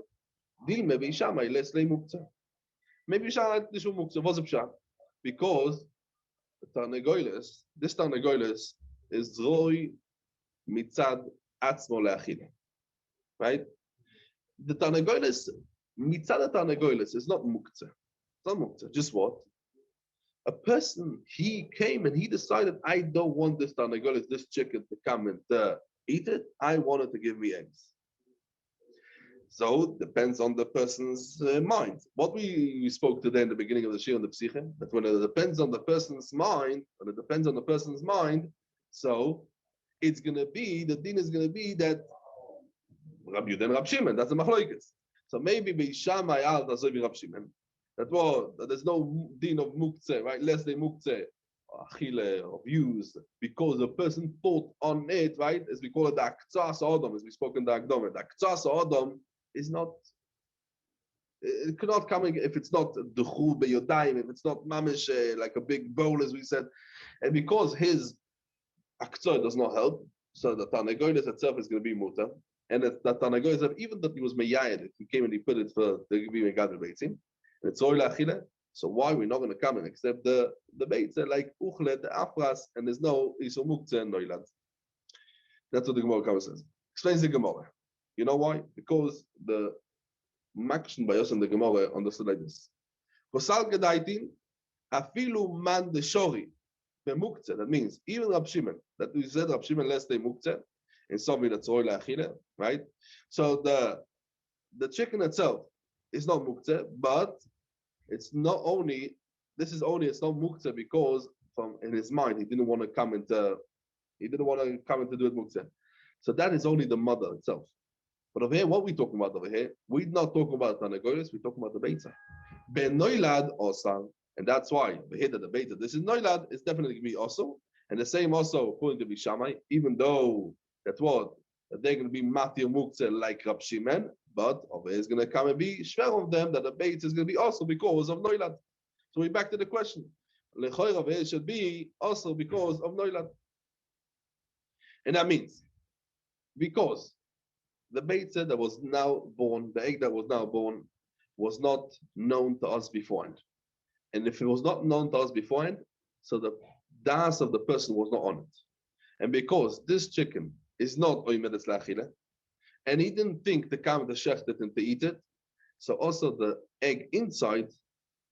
Dilme Beis Shammai let's lay muktzeh. Maybe Shammai this muktzeh was a pshat because this Tarnagolis is Roy Mitzad Atzmo Le'achile, right? The Tarnagolis, Mitzad Tarnagolis is not Muktzeh. It's not Muktzeh. Just what? A person, he came and he decided, I don't want this Tarnagolis, this chicken to come and eat it. I want it to give me eggs. So depends on the person's mind. What we spoke today in the beginning of the Shir on the Psiche, that when it depends on the person's mind, so it's going to be, the din is going to be that Rabbi Yehuda and Rab Shimon, that's the machloikes. So maybe Beishamai al Dazovi Rab Shimon, that there's no din of muktzeh, right? Less than muktzeh, achile, of use, because the person thought on it, right? As we call it the aktsas adam, as we spoke in the Akdome. The aktsas adam is not, it cannot come if it's not the chul beyodayim, if it's not mamish like a big bowl, as we said, and because his aktsah does not help, so the Tarnagolis itself is going to be muta, and that Tarnagolis, even that he was meyayed, he came and he put it for the giving Gad Beitzim, and it's oil achile. So why we're not going to come and accept the Beitza like uchle, the afras, and there's no isur muktzeh and noilad. That's what the Gemara says. Explains the Gemara. You know why? Because the Makshin Bayos and the Gemara understood like this. Kosal gedaitin afilu man de shori b'muktzeh. That means even Rab Shimon, that we said Rab Shimon less than muktzeh, and something that's oil achile, right? So the chicken itself is not muktzeh, but it's not only, it's not muktzeh because from in his mind he didn't want to come into do it muktzeh. So that is only the mother itself. But over here, what we talking about over here? We're not talking about Tarnagolis, we're talking about the Beitza. Ben Noilad Osam, and that's why we hit the Beitza. This is Noilad, it's definitely going to be also, and the same also according to Bishamai, even though that's what they're going to be Matir Muktzeh like Rab Shimon, but over here is going to come and be shver of them that the Beitza is going to be also because of Noilad. So we're back to the question. Lechoir over here should be also because of Noilad. And that means because the Beitza that was now born, the egg that was now born, was not known to us beforehand. And if it was not known to us beforehand, so the das of the person was not on it. And because this chicken is not oimedes lachile, and he didn't think to come the shechtet and to eat it, so also the egg inside,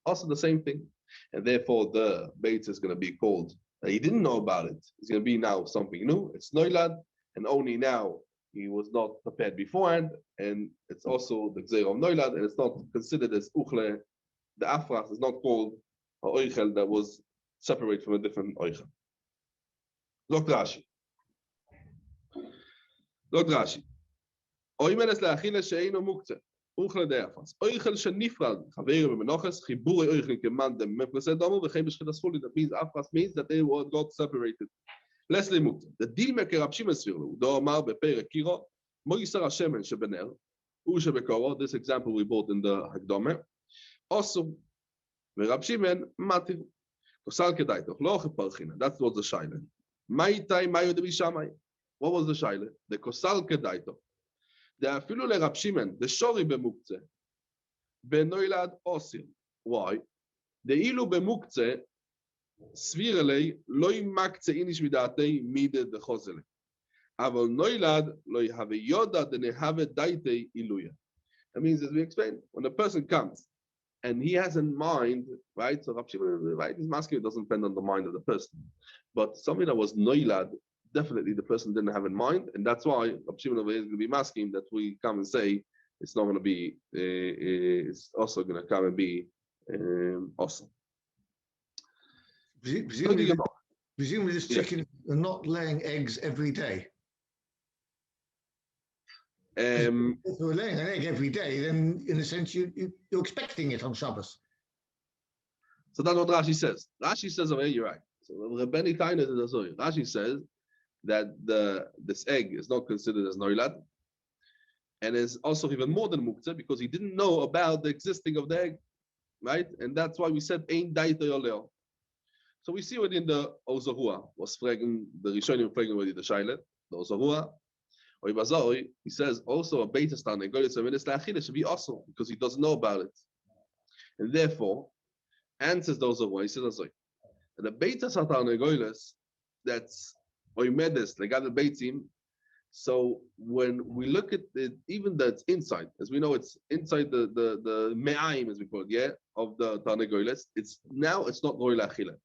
also the same thing. And therefore the Beitza is going to be called, he didn't know about it. It's going to be now something new. It's noilad, and only now he was not prepared beforehand, and it's also the Gzeir of Noilad, and it's not considered as Uchle. The Afras is not called a Oichel that was separated from a different Oichel. Look Rashi. Oimenes le'achile she'eino muktzeh. Uchle de Afras. Oichel she'nifrad. Chaveir b'menoches. Chibur oichel keman dem mefraseh domu v'chein b'shchit asfuli. That means Afras means that they got separated. Leslie Muktzeh. The deal maker Rab Shimon Svirlu. Do Amar bePerek Kiro. Moisar Hashemen shebener. Ushebekoro. This example we brought in the Hakdome. Also, Rab Shimon Matir. Kosal kedai toch lo cheparchina. That was the shaila. Maitai mayu de bishamai. What was the shaila? The kosal kedai toch. The afilu le Rab Shimon. The shori bemuktzeh. Benoilad osir. Why? The ilu bemuktzeh. Svirelei loy makze inish midate mide de chozele. Aval noilad loy have yoda de nehave daite iluya. That means, as we explained, when a person comes and he has in mind, right? So Rab Shimon, right, his masculine doesn't depend on the mind of the person, but something that was noilad, definitely the person didn't have in mind, and that's why Rab Shimon over here is going to be masculine that we come and say it's not going to be. It's also going to come and be awesome. Presumably this chicken are not laying eggs every day. If we're laying an egg every day, then in a sense you're expecting it on Shabbos. So that's what Rashi says. Rashi says, oh, you're right. So Rashi says that this egg is not considered as noilad, and is also even more than muktzeh because he didn't know about the existing of the egg, right? And that's why we said ein daita yoleo. So we see within the Ozahua was fragging, the Rishonim fragging already the Shailet, the Ozahua. He says also a Beitza Tarnagolis should be also because he doesn't know about it. And therefore, answers the Ozahua, he says, the Beitza Satarnegoiles, that's Oimedes, Legadel Beitzim. So when we look at it, even that's inside, as we know, it's inside the me'aim, as we call it, yeah, of the Tarnegoiles. It's now it's not Roy Lachila.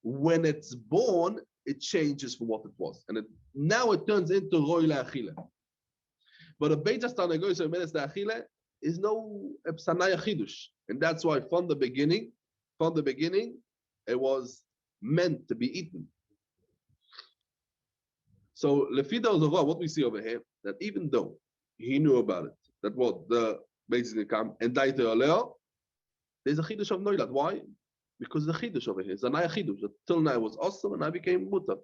When it's born, it changes from what it was, and now it turns into Roy Lachila. But a Beitza Tarnegoiles Oimedes Lachila is no Epsanaya Chidush, and that's why from the beginning, it was meant to be eaten. So Lefida what we see over here, that even though he knew about it, that what the basically come and died earlier, there's a chidush of noilad. Why? Because the chidush over here is a naya chidush. Till now it was awesome and I became mutar.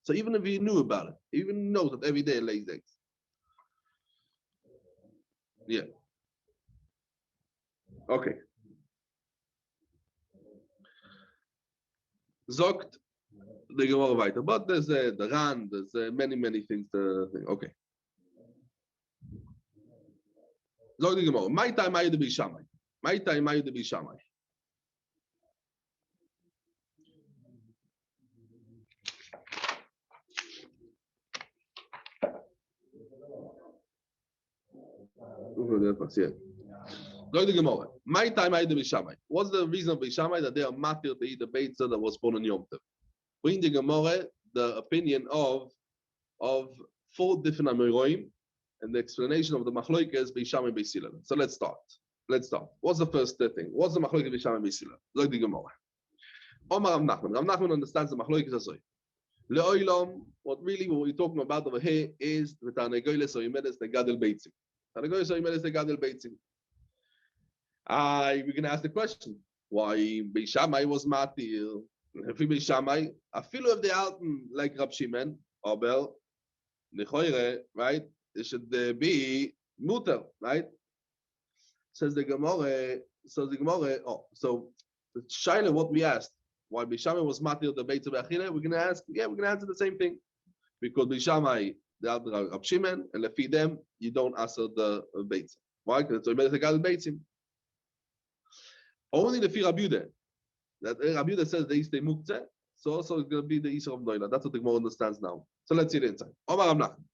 So even if he knew about it, he even knows that every day it lays eggs. Yeah. Okay. Zogt the Gemara weiter, but there's the Ran, there's many things to think. Okay. Zogt the Gemara. My time I be Shamai. My time I be Shamai. Zogt the Gemara. My time I be Shamai. What's the reason of Bishamai that they are matir to eat the Beitza that was born on Yom Tov? Bring the Gemara the opinion of 4 different Amoraim and the explanation of the Machloikas Beisham and Beisilel. So let's start. What's the first thing? What's the Machloikas Beisham and Beisilel? Look the Gemara. Omar Rav Nachman. Rav Nachman understands the Machloikas as well. Le'olam, what we're talking about over here is the Tarnegoiles or Yemedes the Gadol Beitzim. Tarnegoiles or Yemedes the Gadol Beitzim. We're going to ask the question, why Beishamai was matir? If Beishamai, I feel if they out like Rab Shimon, Abel, Nechoire, right? It should be muter, right? Says the Gemara. So the Shaila, what we asked, why Beishamai was matir the Beitza B'Achila, we're going to answer the same thing, because Beishamai they are Rab Shimon, and lefi them you don't answer the Beitza. Why? Because it's a Gadol Beitzim. Only the Rabbi Yehuda, that Rabbi Yehuda says the Eastay Muktzeh, so also it's going to be the Easter of Noila. That's what the Gemara understands now. So let's see the inside. Omar Rav Nachman.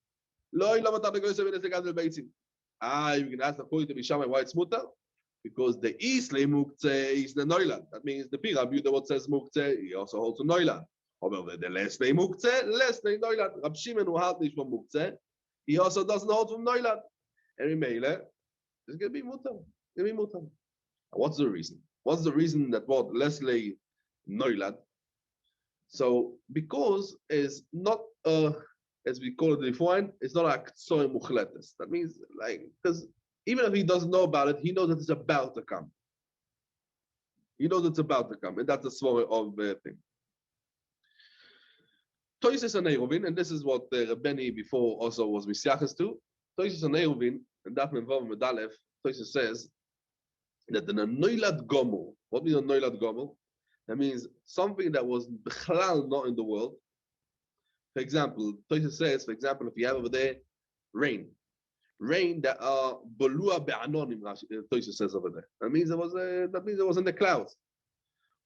Lo ilama tarnegoles ve'nes Gadol Beitzim. You can ask the point to Bishamai why it's mutar, because the Eastay Muktzeh is the Noila. That means the Rabbi Yehuda what says Muktzeh, he also holds to Noila. However, the Lesnei Muktzeh, Lesnei Noila. Rab Shimon who held nicht from Muktzeh, he also doesn't hold from Noila. And Meile, it's going to be mutar. What's the reason? What's the reason that what Leslie Noilad? So because it's not as we call it beforehand, it's not a k'tsoy muchletes. That means because even if he doesn't know about it, he knows that it's about to come. He knows it's about to come, and that's the svara of the thing. Toises and Eruvin, and this is what the Rabbeni before also was misyachas to. Toises and Eruvin, and Daf Memvav Medalef, Toises says that the noilad gomel. What means a noilad gomel? That means something that was b'chlal not in the world. For example, Toysa says, if you have over there rain that are bolua be'anonim, Toysa says over there. That means it was in the clouds.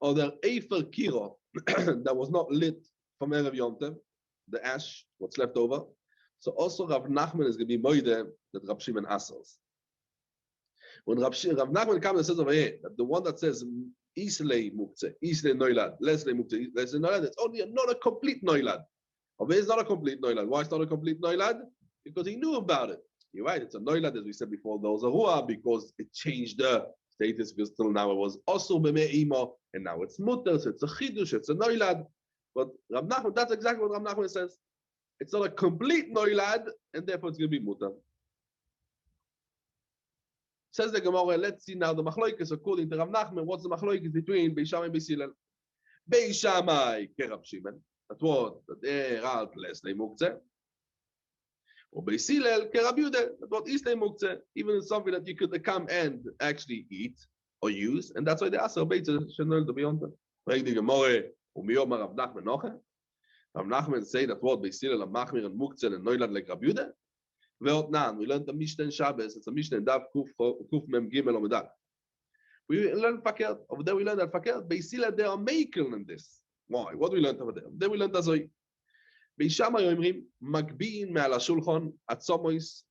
Or the efer kiro that was not lit from Erev Yom Tov, the ash, what's left over. So also Rav Nachman is going to be moide that Rab Shimon asers. When Rav Nachman comes and says over here, that the one that says Islay Muktzeh, Islay Noilad, Leslie Muktzeh, Leslie Noilad, it's only not a complete Noilad. Over here, it's not a complete Noilad. Why it's not a complete Noilad? Because he knew about it. You're right, it's a Noilad, as we said before, there was a Ruah, because it changed the status, because till now it was also B'me'imo, and now it's Mutter, so it's a Chidush, it's a Noilad. But Rav Nachman, that's exactly what Rav Nachman says. It's not a complete Noilad, and therefore it's going to be Mutter. Says the Gemara, let's see now the Machloikas according to Rav Nachman. What's the Machloikas between Beishamai and Beisilel? Beishamai Rab Shimon. That's what they're out Lesnei Muktzeh. Or Beisilel Rab Yehuda. That's what Eastay Muktzeh. Even it's something that you could come and actually eat or use, and that's why they ask Beitza Shenol to be on them. Like the Gemara, Umiyom Rav Nachman Noche. Rav Nachman say that what Beisilel and Machmir and Muktzeh and Noilad like Rab Yehuda. We learned the Mishnah in Shabbos. It's a Mishnah in Dav Kuf Mem Gimel Omedal. We learned Fakir. Over there we learned that Fakir, Beisila, they are making in this. Why? What we learned over there? Then we learned Azoi. Beishama Yoimrim, Magbiin Me'al HaShulchan, Atzomois,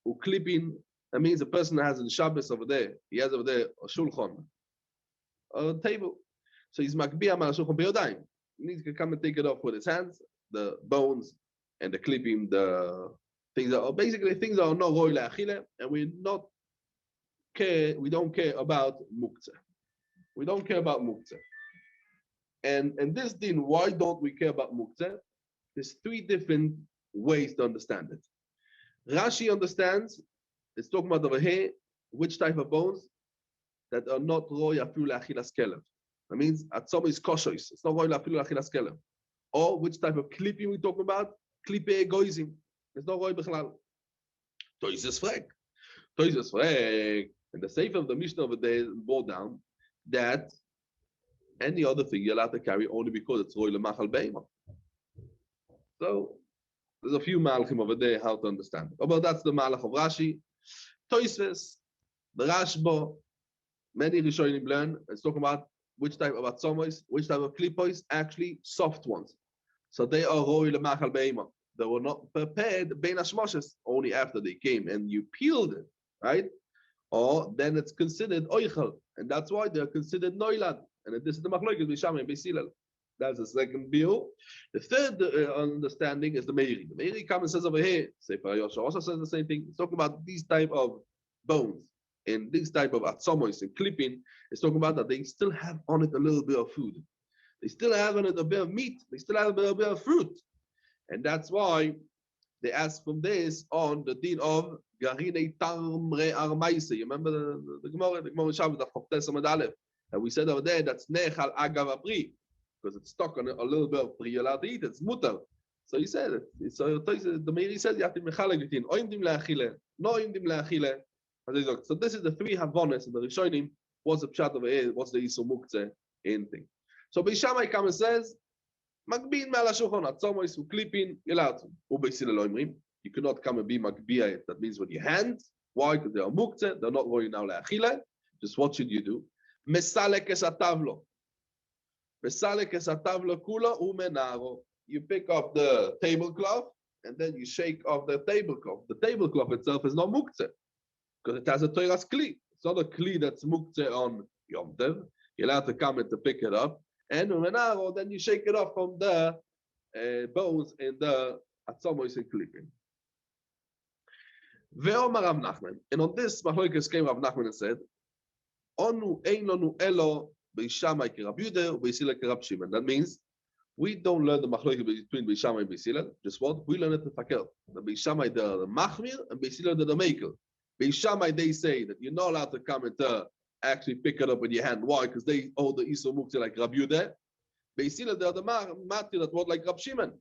Uklipin. That means a person that has in Shabbos over there, he has over there a Shulchan, a table. So he's Magbiin Me'al HaShulchan Be'odayim. He needs to come and take it off with his hands, the bones, and the clipping, the things that are basically things that are not Roy Le'achile, and we don't care about Muktzeh. We don't care about Muktzeh. And this din, why don't we care about Muktzeh? There's three different ways to understand it. Rashi understands, it's talking about over here, which type of bones that are not Roy Afilu Le'achilas Kelev. That means Atzom is koshois. It's not Roy Afilu Le'achilas Kelev. Or which type of clipping we talk about? Klippe egoism. It's not Roy Bechlal. Toises Frek. And the Sefer of the Mishnah over there brought down that any other thing you're allowed to carry only because it's Roy Lemachal Beima. So there's a few malachim over there how to understand it. But that's the malach of Rashi. Toisves, the Rashba, many Rishonim learn. It's talking about which type of atzomos, which type of klipos, actually soft ones. So they are Roy Lemachal Beima. They were not prepared bein hashmoshes only after they came and you peeled it, right? Or then it's considered oichel, and that's why they're considered noilad. And this is the machlokes b'Shamai and b'Silel. That's the second view. The third understanding is the Meiri. The Meiri comes and says over here, Sefer Yosha also says the same thing. It's talking about these type of bones and this type of atzomos and clipping. It's talking about that they still have on it a little bit of food. They still have on it a bit of meat. They still have a bit of fruit. And that's why they ask from this on the din of Garine Tamre Armaise. You remember the Gemara? The Gemara Shabbat of Choftes Amud Aleph. And we said over there that's Nechal Agav Apri, because it's stuck on a little bit of Pri. You're allowed to eat it. It's mutar. So he said it. So the Meiri says you have to mechalek between oimdim le'achile, no oimdim le'achile. So this is the three havones in the Rishonim. What's the pshat over here? What's the Isur Muktzeh in thing? So Beishamai comes and says, Magbin me'al hashulchan, atzomos uklipin, you're allowed to. Ubeisile lo imrim. You cannot come and be magbiya. That means with your hands. Why? Because they are muktzeh. They're not going now le'achile. Just what should you do? Mesalek es atavlo. Mesalek es atavlo kula umenaro. You pick up the tablecloth and then you shake off the tablecloth. The tablecloth itself is not muktzeh because it has a toiras kli. It's not a kli that's muktzeh on Yom Tov. You're allowed to come in to pick it up. And umenaro, then you shake it off from the bones in the atzomos and clipping. Ve'omar Rav Nachman. And on this, machlokes came Rav Nachman and said, Onu ein lanu elo Beishamai ki Rab Yehuda uBeisila ki Rab Shimon. That means we don't learn the machlokes between Beishamai and Beisila. Just what? We learn it to Fakel. The Beishamai they're the machmir and Beisila they're the maker. Beishamai they say that you're not allowed to come and actually pick it up with your hand. Why? Because they hold the Isur Muktzeh like Rab Yehuda. Beisila they're the matir that what like Rab Shimon.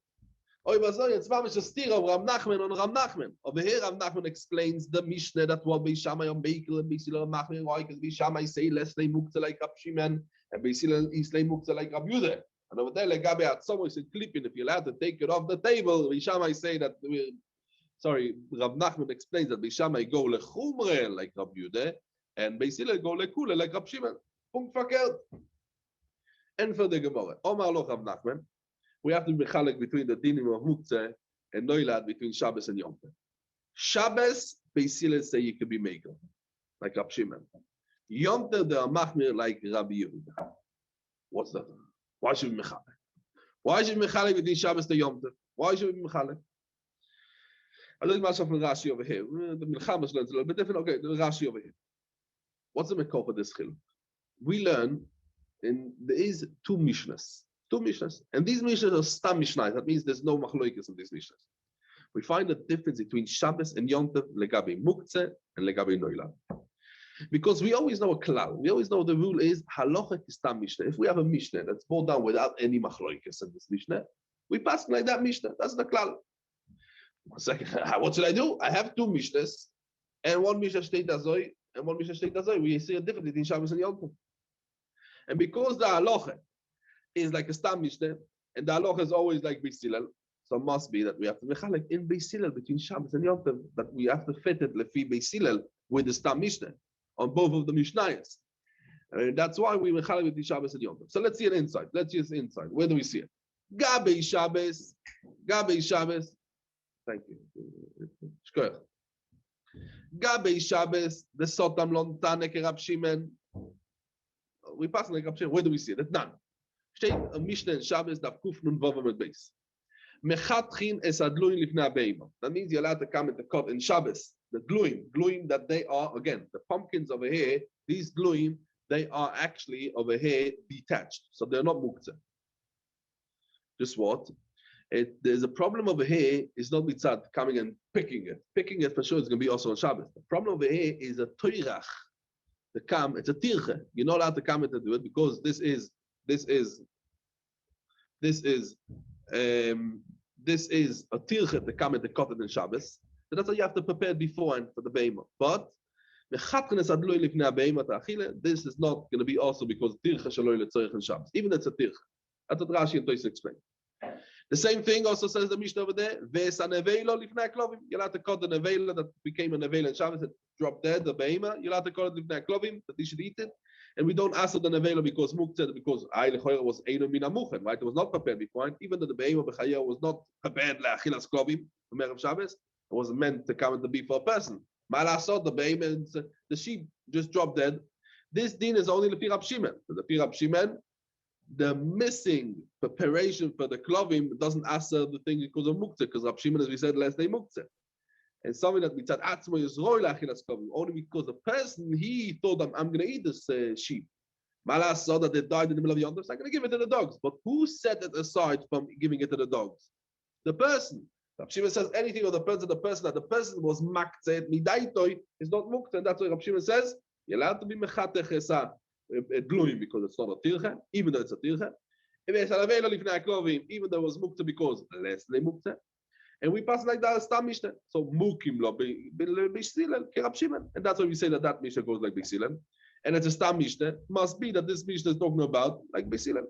Oy bazoy, it's mamish a steer of Rav Nachman on Rav Nachman. Over here, Rav Nachman explains the Mishnah that what Beishamai on Beikel and Beisila on Machman. Why? Because Beishamai say less lay muktzeh like Rab Shimon and Beisila is lay muktzeh like Rab Yehuda. And over there, like Gabi Atzomos and clipping, if you're allowed to take it off the table, Beishamai say that. Rav Nachman explains that Beishamai go lechumre like Rab Yehuda and Beisila go lekule like Rab Shimon. Punkt verkehrt. And for the Gemara, Omar lo Rav Nachman. We have to be mechalek between the dinim of muktzeh and noilad between Shabbos and Yom Tov. Shabbos, Beisila say you could be maker, like Rab Shimon. Yom Tov, they are machmir like Rabbi Yehuda. What's that? Why should we be mechalek? Why should we be mechalek between Shabbos and Yom Tov? Why should we be mechalek? I learned myself from Rashi over here. The Milchamas learns a little bit different. Okay, the Rashi over here. What's the mekor for this chiluk? We learn, there is two Mishnahs. Two Mishnahs. And these Mishnahs are stam Mishnahs. That means there's no machloikis in these Mishnahs. We find the difference between Shabbos and Yom Tov, legabi muktzeh and legabi noilad. Because we always know a klal. We always know the rule is halacha is stam Mishnah. If we have a Mishnah that's brought down without any machloikis in this Mishnah, we pass like that Mishnah. That's the klal. One second. What should I do? I have two Mishnahs, and one Mishnah state azoi, and one Mishnah state azoi. We see a difference between Shabbos and Yom Tov. And because the halacha is like a stam mishnah, and the halacha is always like Beisilel, so it must be that we have to mechalek in Beisilel between Shabbos and Yom Tov, that we have to fit it lefi Beisilel with the stam mishnah on both of the mishnayos. And that's why we mechalek with the Shabbos and Yom Tov. So let's see an insight. Let's see an insight. Where do we see it? Gabe Shabbos. Thank you. Shkoyach. Gabe Shabbos, the Sotam Lontanek Rab Shimon. We pass like Rab Shimon. Where do we see it? It's none. Steht a Mishnah in Shabbos, Daf Kuf Nun Vav Amud Beis. Mechatchin es adluin lifnei beima. That means you're allowed to come and to cut in Shabbos. The gluim that they are, again, the pumpkins over here, these gluim, they are actually over here detached. So they're not muktzeh. Just what? There's a problem over here, is not mitzad coming and picking it. Picking it for sure is going to be also on Shabbos. The problem over here is a toirach. The kam, it's a tirche. You're not allowed to come and to do it because this is a tirche to come and to cut it in Shabbos. So that's why you have to prepare beforehand for the beima. But this is not going to be also because tirche shaloi letzorich in Shabbos. Even that's a tirche. That's what Rashi and Toys explain. The same thing also says the Mishnah over there. You're allowed to cut the nevela that became a nevela in Shabbos that dropped dead, the beima. You're allowed to cut it lifnei klovim, that they should eat it. And we don't ask the nevela because muktzeh, because was eino mina muchen, right? It was not prepared beforehand. Even though the beima b'chaya was not prepared le'achilas klovim from Erev Shabbos, it was meant to come and to be for a person. Malasot, the beima, the sheep just dropped dead. This din is only the Rab Shimon. The Rab Shimon, the missing preparation for the klovim doesn't answer the thing because of muktzeh, because Rab Shimon, as we said last day, muktzeh. And something that mitzad atzmo is roy lachilas klovim, only because the person, he thought, I'm going to eat this sheep. Malas saw that they died in the middle of Yom Tov, so I'm going to give it to the dogs. But who set it aside from giving it to the dogs? The person. Rab Shimon says anything of the person that the person was maktzeh, midaitoi, is not muktzeh, and that's why Rab Shimon says, you're allowed to be mechatech esa. Gluim because it's not a tircha, even though it's a tircha. Even though it was mukta because less than mukta. And we pass like that as Tam Mishnah. So mukim lo b'silen kerab Shimon. And that's why we say that Mishnah goes like b'silen. And it's a Tam Mishnah. Must be that this Mishnah is talking about like b'silen.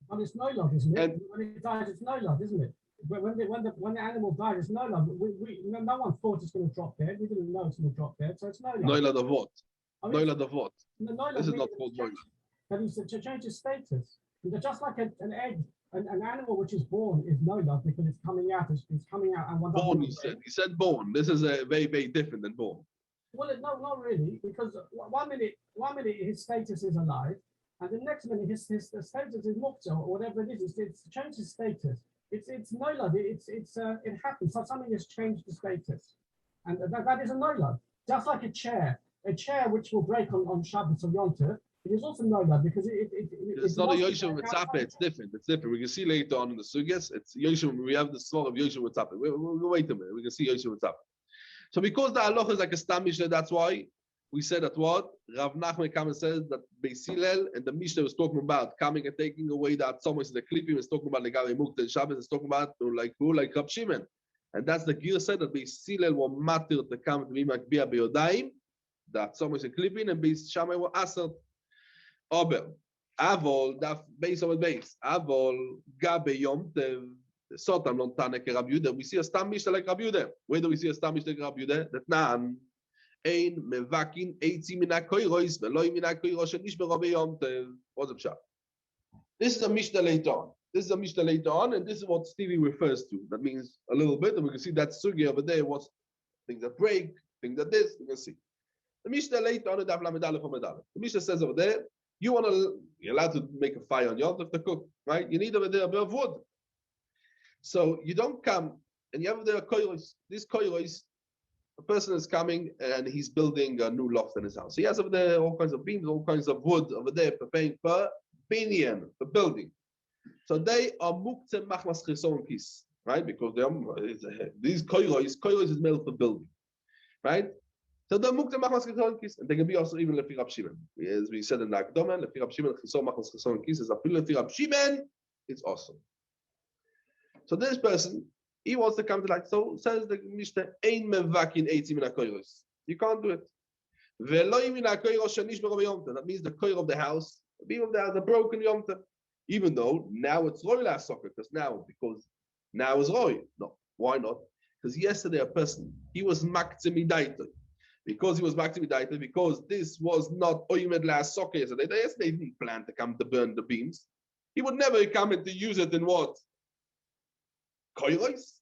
But it's no love, isn't it? When it dies, it's no love, isn't it? When the animal dies, it's no love. No one thought it's going to drop dead. We didn't know it's going to drop dead, so it's no love. No love of what? I mean, No love of what? This is not called no love. But it's to change its status. Just like an egg, an animal which is born is no love because it's coming out. It's coming out, and one born. He said born. This is a very, very different than born. Well, no, not really, because one minute his status is alive, and the next minute his status is muktzah or whatever it is. It's changed his status. It's no love. It happens. So something has changed the status, and that is a no love. Just like a chair which will break on Shabbos or Yom Tov, it is also no love because it's not a Yoshem Mitzapeh. It's different. It's different. We can see later on in the Sugyas. It's Yoshem. We have the song of Yoshem Mitzapeh. We'll wait a minute. We can see Yoshem Mitzapeh. So because the halacha is like a Stam Mishnah, that's why we said that what Rav Nachman comes and says that Beis Hillel and the Mishnah was talking about coming and taking away that Tzomos the Klipim is talking about Legabe Mukta and Shabbos is talking about like Rab Shimon, and that's the gear said that Beis Hillel were matir to come to be makbia beyodaim. That Tzomos and Klipim and Beis Shammai were asad. Aber Avol that base over base Avol Gabe Yom Tev Sotam non Tanek Rab Yehuda. We see a Stam Mishnah like Rab Yehuda. Where do we see a Stam Mishnah like Rab Yehuda? That Nan Ein Mevakin Eitzi Mina Koiros Veloi Mina Koiros Nishbero Beyom Tev. What's up, shop? This is a Mishnah later on. And this is what Stevie refers to. That means a little bit, and we can see that sugi over there was things that break, things that this. We can see the Mishnah later on in Daf Lamed Aleph Amud Aleph. The Mishnah says over there, you're allowed to make a fire on Yom Tov to cook, right? You need over there a bit of wood. So you don't come and you have there a koiros. This koiros, a person is coming and he's building a new loft in his house. He has over there all kinds of beams, all kinds of wood over there preparing for binyan, for building. So they are muktzeh machmas chison kis, right? Because they are, these koiros is made for building, right? So the muktzeh machmas chison kis, and they can be also even lefi Rab Shimon. As we said in the Akdoma, lefi Rab Shimon chison machmas chison kis is afilu lefi Rab Shimon. It's awesome. So this person, he wants to come to like, so says the Mishnah, Ein mevakin eitzim min hakoiros. You can't do it. Veloi min hakoiros shenishbero b'yom tov. That means the koir of the house, the beam of the house, the broken yom tov. Even though now it's roy last soccer, because now is roy. No, why not? Because yesterday a person, he was maktzeh midaitoi. because he was back to Midaita, because this was not Oymed last soccer yesterday. They didn't plan to come to burn the beams. He would never come in to use it in what? Koilos?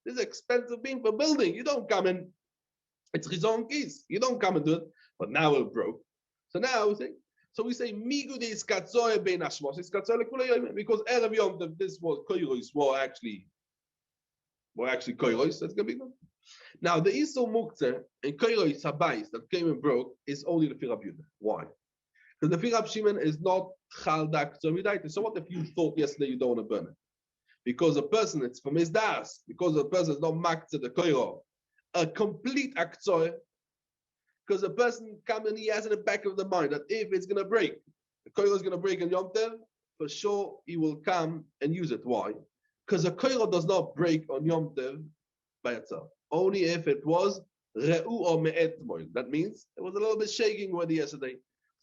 This is expensive beam for building. You don't come in. It's his own keys. You don't come and do it. But now it broke. So now we say Migu de Iskatzoe bein Ashmos. Iskatzoe lekula because Erev Yom this was Koilos were actually Koilos. That's gonna be good. Now the Iso Muktzeh and Koilos Habayis that came and broke is only the Firab Yudah. Why? Because the Firab Shimon is not Chaldak Tzomidait. So what if you thought yesterday you don't want to burn it? Because a person, it's from his das, because a person is not Maktzeh the Koiro, a complete Aktzoi, because a person comes and he has in the back of the mind that if it's going to break, the Koiro is going to break in Yom Tov, for sure he will come and use it. Why? Because a Koiro does not break on Yom Tov by itself. Only if it was Re'u or Me'et Moil. That means it was a little bit shaking already yesterday.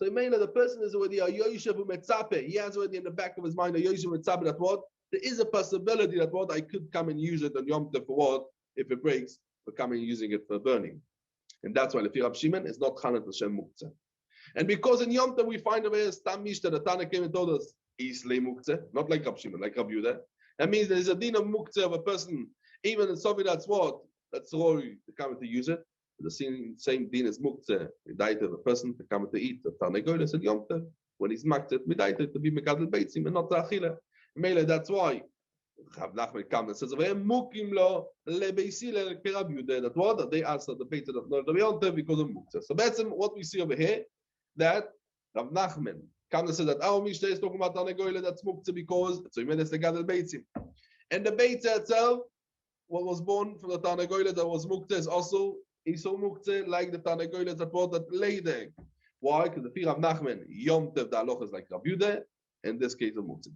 So mainly the person is already a Yoshev Umetzape. He has already in the back of his mind a Yoshev Umetzape that what? There is a possibility that what I could come and use it on Yom Tov for what? If it breaks, for coming and using it for burning. And that's why the Firab Shimon is not Chanat Hashem Muktzeh. And because in Yom Tov we find over here Stam Mishta, the Tana came and told us, Islay Muktzeh, not like Rab Shimon, like Rab Yudah. That means there is a din of Muktzeh of a person, even in something that's what? That's Roy to come to use it. The same din as Muktzeh, Midaita of a person to come to eat the Tarnagolis and Yom Tov. When he's Maktzeh, Midaita to be Megadol Beitzim and not to Achila. Mele, that's why Rav Nachman comes and says, "Mukim lo lebeisile kerab Yudah." That what they answer the Beitza of the Yom Tov because of Muktzeh. So that's what we see over here. That Rav Nachman comes and says that our Mishnah is talking about Tarnagolis that's Muktzeh because it's a minute Megadol Beitzim, and the Beitza itself, what was born from the Tarnagolis that was Muktzeh is also Iso Muktzeh like the Tarnagolis that brought that laid egg. Why? Because the Fir Rav Nachman Yom Tov the Halacha is like Rab Yudah, in this case of Muktzeh.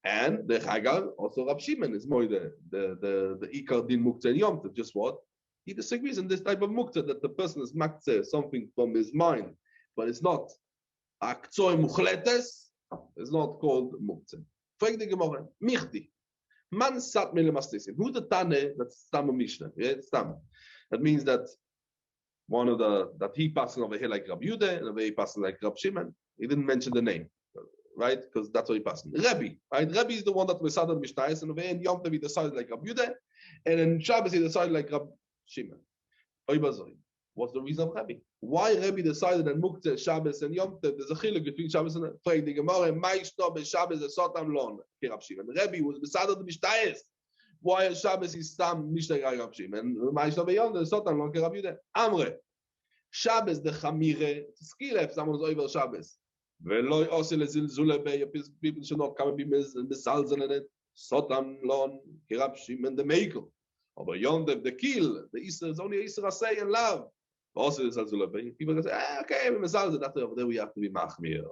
And the Chagal, also Rab Shimon is more the Ikar Din Muktzeh and Yom Tov. Just what? He disagrees in this type of Muktzeh that the person is Maktzeh something from his mind, but it's not Aktzoi Muchletes, it's not called Muktzeh. Frag the Gemara, Michti. Man sat mele mastisim. Who the Tane that's Stam Mishnah? Yeah, Stam. That means that one of that he passing over here like Rab Yudah and over here passing like Rab Shimon. He didn't mention the name. Right? Because that's what he passed. Rebbe, right? Rebbe is the one that was decided Mishnayos, and over in Yom Tov he decided like Rab Yudah, and in Shabbos he decided like Rab Shimon. What's the reason of Rebbe? Why Rebbe decided that Muktzeh, Shabbos, and Yom Tov there's a chiluk between Shabbos and Frag the Gemara? Ma'ishto beShabbos is Sotam Lon Rab Shimon. Rebbe was decided the Mishnayos. Why Shabbos is Stam Mishnah Rab Shimon? And Ma'ishto beYom Tov is Sotam Lon Rab Yudah. Amre Shabbos the Chamire. It's skill if someone's over Shabbos. People should not come and be misalzen in it. Sotam lon kirab Shimon the mekel. But Yom Tov the kill, the Easter is only Easter say and love. Also is zulebe. People can say, okay, we misalzen. That's over there we have to be machmir.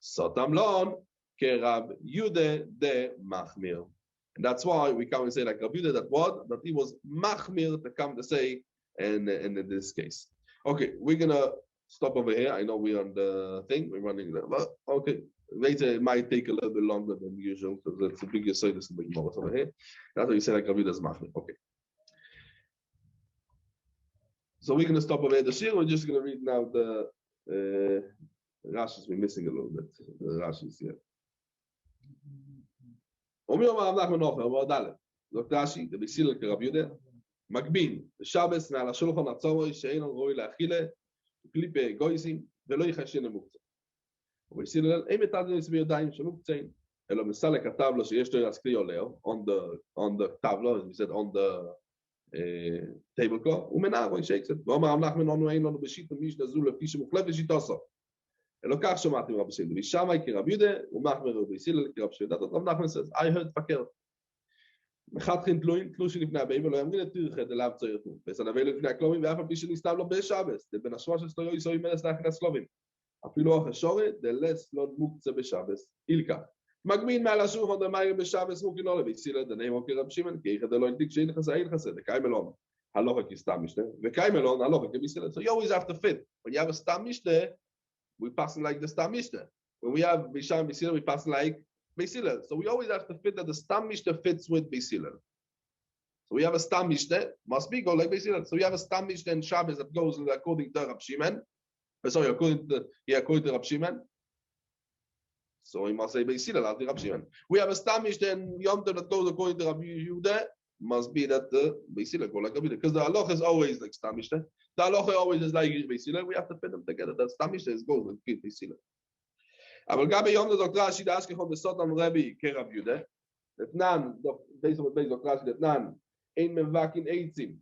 Sotam lon kirab Yudah de machmir. And that's why we come and say like Rab Yudah that what? That he was machmir to come to say, and in this case. Okay, we're gonna stop over here. I know we're on the thing. We're running there. Well, okay. Later it might take a little bit longer than usual because it's a bigger service and big more over here. That's what you say like Rab Yudah's machmir. Okay. So we're gonna stop over here. The shir. We're just gonna read now the Rashi's. We're missing a little bit. The Rashi's here. Dr. Rashi, the Beitza Rab Yudah, Makbin, the Shabbos מעל השולחן הצורוי שאין ראוי לאכילה קליפי גויזים ולא יחשין למוקצה. ובסילל אין מתעדן בידיים של מוקצים, אלא מסלק הטבלה שיש לו להסקלי עולר, on the tabla, as we said, on the tablecloth, ומנער, he shakes it. ואומר המלאך מנונו אין לנו בשיטה מישנה זו לפי שמוחלף ושיטוסו. אלא כך שמעתי מרב סילד, ושמאי כרב יהודה, ומחמר רבי סילד כרב שיהודה. רב נחמן says, I heard פקר. מחתכין תלוש לפני הבאים, ולא יאמרין את תרחת אליו צוירתו. וסנבי לפני הכלומים, ואף על פי שנסתם לו בשבס, דבן השמוע של סטוריו יסוי מלס לאחד הסלובים. אפילו אחרי שורת, דלס לא מוקצה בשבס, אילקח. מגמין מעל השולחן דמיים בשבס מוקינו לבי סילד, דנאמו כרב שימן, כי יחד אלוה אינתיק שאין נכסה אין נכסה, דקאי מלון, הלוכה כסתם משנה, וקאי מלון, הלוכה כביסילד. So you always have to fit. When you have a stam mishnah, we pass like the stam mishnah. When we have Bisham Bisilad, we pass like Beis Hillel. So we always have to fit that the Stam Mishnah fits with Beis Hillel. So we have a Stam Mishnah, must be go like Beis Hillel. So we have a Stam Mishnah in Shabbos that goes according to Rab Shimon. Sorry, according to Rab Shimon. So we must say Beis Hillel after Rab Shimon. We have a Stam Mishnah in Yom Tov that goes according to Rab Yehuda. Must be that the Beis Hillel go like Rab Yehuda, because the halacha is always like Stam Mishnah. The halacha always is like Beis Hillel. We have to fit them together. The Stam Mishnah is goes like Beis Hillel. Aber Gabi Yom Tov Rashi da Aske von der Sotam Rabbi ke Rab Yehuda. That nan based on Rashi that nan ein mevakin eitzim.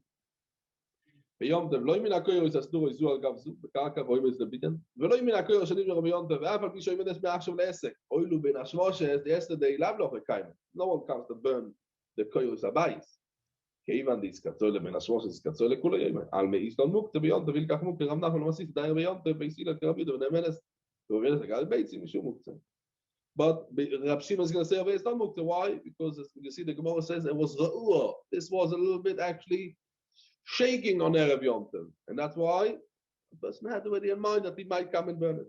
ביום טוב, לא ימין הקוירוס אסדור איזו על גב זו, בקרקע רואים את זה ביטן, ולא ימין הקוירוס שנים לרבי יום טוב, ואף על פי שאומר את מעכשיו לעסק, אוילו בין השמושת, yesterday לאו לא חקיימן. No one comes to burn the קוירוס הבייס. כיוון דיס קצוי לבין השמושת, דיס קצוי לכולו ימין. על מאיס לא מוקטה ביום טוב, וילקח מוקטה, רב נחמן לא מוסיף דייר ביום טוב, ביסילה כרבי דו ונאמנס, ועובר את הגל ביצים, משום מוקטה. But Rab Shimon is going to say over it's not mukta. Why? Because you see the Gemara says it was ra'ua. This was a little bit actually shaking on Erev Yom Tov, and that's why the person had already in mind that he might come and burn it.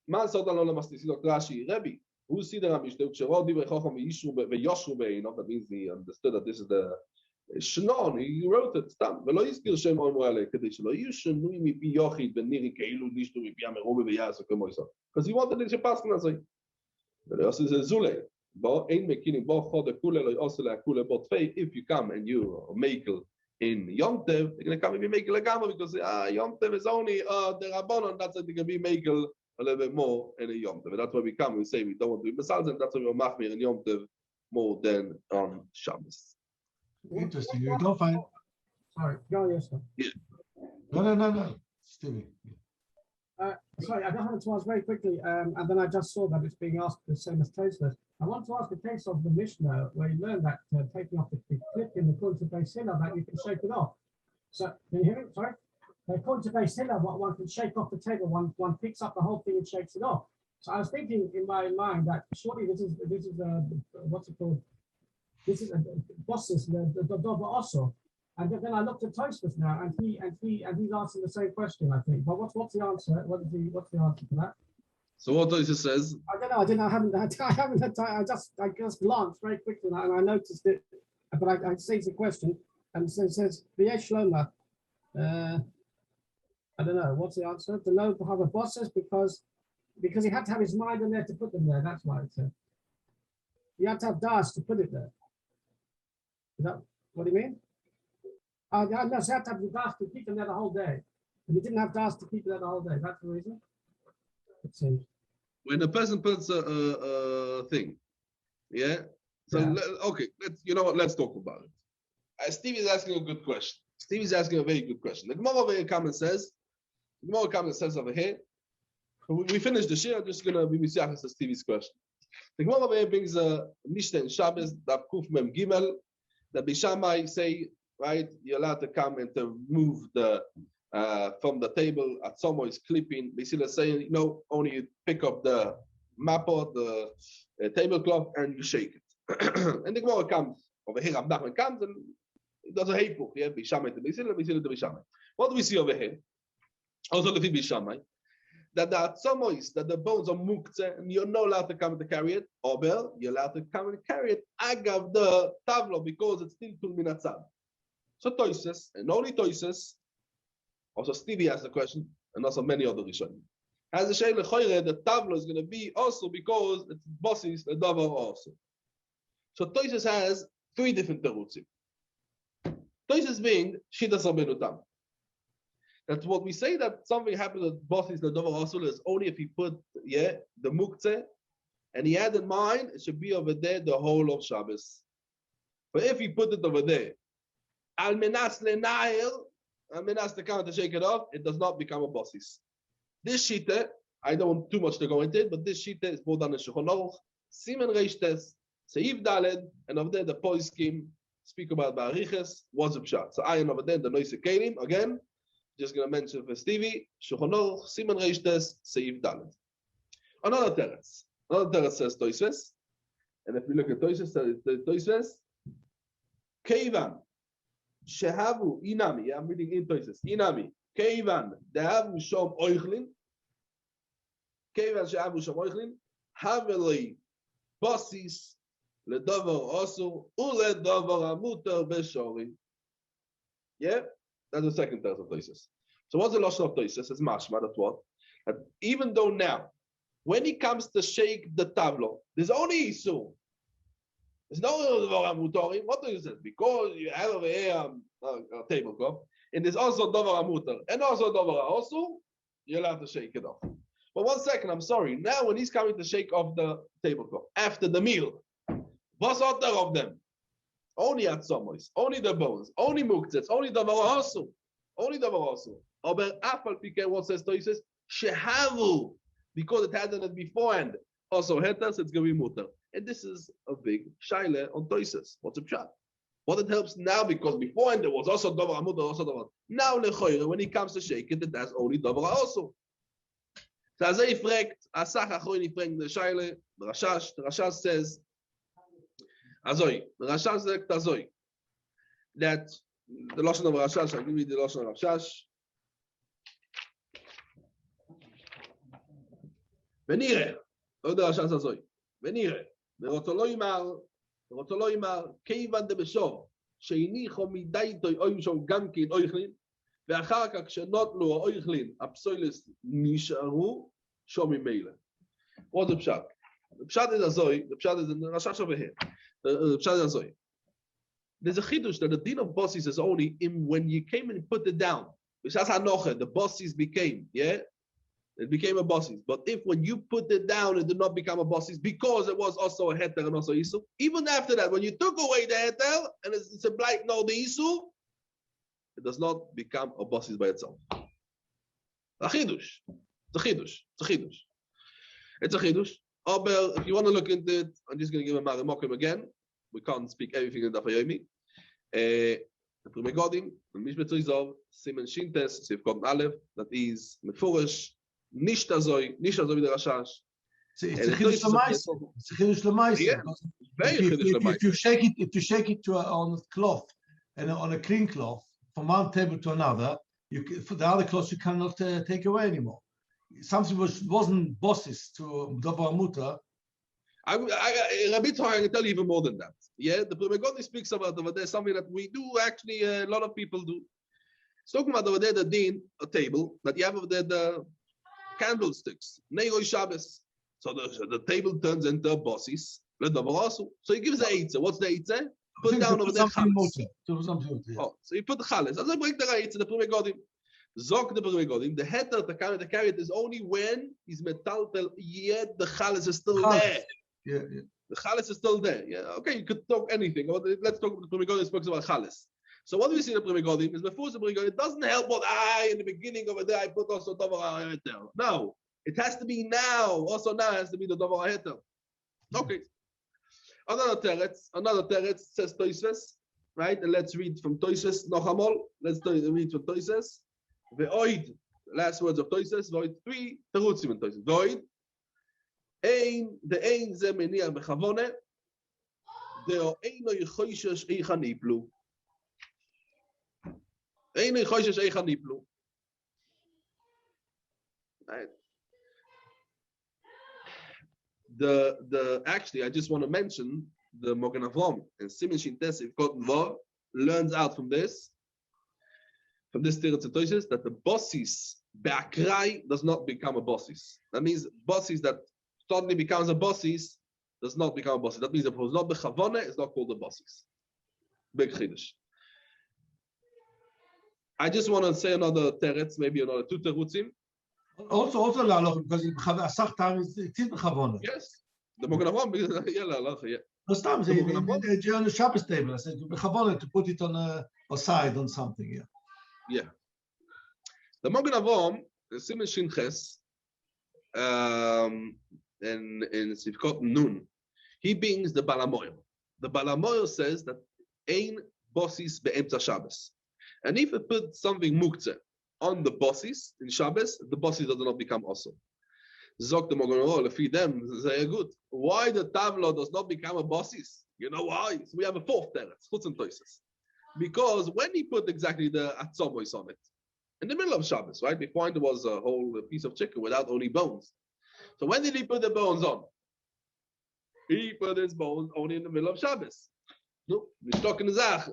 Man said on Olam Astis, Rashi, Rebbe, who see the Rabbi Shtel Cherodi ve'Chacham ve'Yishru ve'Yoshru ve'Einov. That means he understood that this is the Shnon. He wrote it. Stam. Ve'lo yizkir Shem Omer Alei Kadei Shelo Yishnui mipi Yochid ve'Niri Keilu Nishnu mipi Amerobe ve'Yas Kemoisov. Because he wanted it to pass on as if you come and you make in Yom Tov, they're going to come and be making a gamma because Yom Tov is only the Rabbanon. That's why they can be making a little bit more in a Yom Tov. And that's why we come. We say we don't want to be Masal, and that's why we're machmir in Yom Tov more than on Shabbos. Interesting. You don't find. Sorry, go yes, sir. Yeah. No. Stevie. Sorry, I just wanted to ask very quickly, and then I just saw that it's being asked the same as Tosfos. I want to ask the case of the Mishnah where you learn that taking off the clip in the according to Beis Hillel that you can shake it off. So can you hear me? Sorry. According to Beis Hillel, one can shake off the table. One picks up the whole thing and shakes it off. So I was thinking in my mind that surely this is what's it called? This is a bosses the Dover also. And then I looked at Tosfos now, and he's answering the same question, I think. But what's the answer? What's the answer to that? So what Tosfos says? I don't know. I haven't had time. I just glanced very quickly and I noticed it. But I see the question, and it says V'yesh Shlomo. I don't know. What's the answer? To know to have a bosses because he had to have his mind in there to put them there. That's why it said. He had to have das to put it there. Is that what do you mean? No, so he had to have the das to keep them there the whole day. And he didn't have das to keep it there the whole day. That's the reason? It seems. When a person puts a thing, yeah? So, Yeah. Okay, let's talk about it. Steve is asking a good question. Steve is asking a very good question. The Gemara over here says over here, we finished the shir, I'm just going to be misachas to Stevie's question. The Gemara over here brings a Mishnah in Shabbos, that Kuf Mem Gimel, that Bishamai say, right, you're allowed to come and to move the from the table. At someone is clipping. Basically saying, only you pick up the mapper, the tablecloth, and you shake it. And the Gemara comes over here. Rab Nachman comes and it does a heipuch. Yeah, Bishamai to Bishamai to Bishamai. What do we see over here? Also, the Bishamai. That the atzomois, that the bones are muktzeh, and you're not allowed to come to carry it, or you're allowed to come and carry it agav the tavlo, because it's still tul min hatzad. So Tosfos, and only Tosfos, also Stevie asked the question, and also many other Rishonim. As a sheila choyre, the tavlo is going to be also because it's bosses the davar also. So Tosfos has three different terutzim. Tosfos being shidas Rabbeinu Tam. That's what we say, that something happened with bosses the davar also is only if he put the muktzeh, and he had in mind it should be over there the whole of Shabbos. But if he put it over there, al menas lenail, al menas to come to shake it off, it does not become a bosses. This shita, I don't want too much to go into it, but this shita is brought down in Shulchan Aruch, Siman Reish Tes, Seif Daled, and over there the poskim speak about Bariches, what's up shot. So I am over there the Noise Kelim again. Just going to mention for Stevie, Shulchan Aruch, Siman Reish Tes, Seif Daled. Another teretz says Tosfos, and if we look at Tosfos, Keivan shehavu inami. I'm reading in Tosfos. Inami Keivan dehavu shom oichlin. Keivan shehavu shom oichlin. Haveli bossis ledavar asur uledavar amuter b'shori. Yeah, that's the second term of Tosis. So what's the lashon of Tosis? It's mashma. That's what. That even though now, when he comes to shake the tablo, there's only Isur. There's no Davar Amutorim. What do you say? Because you have over here a tablecloth, and there's also Davar Amutar, and also Davar Asur, you're allowed to shake it off. But 1 second, I'm sorry. Now when he's coming to shake off the tablecloth, after the meal, what's out there of them? Only Atzomos, only the bones, only Muktzets, only Davar Asur, only Davar Asur. Aber Afal Pike, what says Tosis? Shehavu, because it hadn't it beforehand. Also, hetas, it's going to be mutter. And this is a big shaila on Toises. What's a pshat? What it helps now, because beforehand there was also davar mutter, also davar. Now, when he comes to shake it, it has only davar also. So as I fragt, Asach Achroini fragt the shaila, the Rashash says, Azoi, the Rashash says, Azoi, that the Lashon of Rashash, I'll give you the Lashon of Rashash. ונראה, לא יודע השעס הזוי, ונראה, ורוצו לא ימר, כיוון דבשור, שהניחו מדי תוי אוים שום גם כן אויכלין, ואחר כך כשנוטלו האויכלין, הפסוילס נשארו שום ממילא. What's the pshat? The pshat is הזוי, the pshat is in the Rashash over here. The pshat is הזוי. There's a chidush that the din of bosses is only in when you came and put it down. Which that's hanoche, the bosses became, yeah? It became a bosses. But if when you put it down, it did not become a bosses because it was also a heter and also isu. Even after that, when you took away the heter and it's a blight, no, the isu, it does not become a bosses by itself. A chidush. It's a chidush. It's a chidush. It's a chidush. But if you want to look into it, I'm just going to give a marimokim again. We can't speak everything in Dafayomi. The Primegodim, the Mishbetzrizov, Simen Shintes, Sivkot Aleph, that is Mefurish. Nicht azoi wie der Rashash. It's a chiddush l'maisa. It's a chiddush l'maisa. If you shake it on a cloth and on a clean cloth from one table to another, for the other cloth you cannot take away anymore. Something which wasn't bosses to davar muta. Rabbi Tzachar, I can tell you even more than that. Yeah, the Primegodim speaks about over there something that we do actually. A lot of people do. It's talking about over there the din, a table that you have over there the candlesticks, Neiroi Shabbos. So the table turns into bosses. So he gives the eitzah. What's the eitzah? Put down over there chalas. Oh, so you put the chalas. As I break the eitzah, the Primegodim. Zok the Primegodim. The heter to carry it is only when he's metaltel, yet the chalas is still there. Yeah. The chalas is still there. Yeah, okay, you could talk anything. Let's talk about the Primegodim speaks about chalas. So what do we see in the Primegodim is before the Primegodim, it doesn't help what in the beginning over there I put also davar heter. No, it has to be now. Also now it has to be the davar heter. Okay. Another teretz says Toisves, right? And let's read from Toisves Nochamol. Let's read from Toisves. Ve'oid, last words of Toisves. Ve'oid 3 terutzim in Toisves. Ve'oid ein ze meniach bechavone deo eino yichoishes eichan iplu. Right. Actually, I just want to mention the Mogen Avram and Simen Shintesiv Kotten learns out from this Tiratz Toises that the bosses be'akrai does not become a bosses. That means bosses that suddenly becomes a bosses does not become a bosses. That means if it was not bechavone, it's not called a bosses. Big chiddush. I just want to say another teretz, maybe another 2 terutzim. Also la'aloch, because asach time it is bechavona. Yes, the Mogen Avram, yeah, la'aloch, yeah. No, stop. You're on the Shabbos table. I said bechavona to put it on a side on something. Yeah. Yeah. The Mogen Avram, the Simen Shinches, in Sivkot Nun, he brings the Balamoyo. The Balamoyo says that ein bossis be'emtza Shabbos. And if it put something muktzeh on the bosses in Shabbos, the bosses does not become awesome. Zok the Mogen Avram, lefi them, very good. Why the tavlo does not become a bosses? You know why? So we have a 4th teretz, chutz and toises. Because when he put exactly the atzomois on it, in the middle of Shabbos, right? Before there was a whole piece of chicken without only bones. So when did he put the bones on? He put his bones only in the middle of Shabbos. No, we're talking Zach.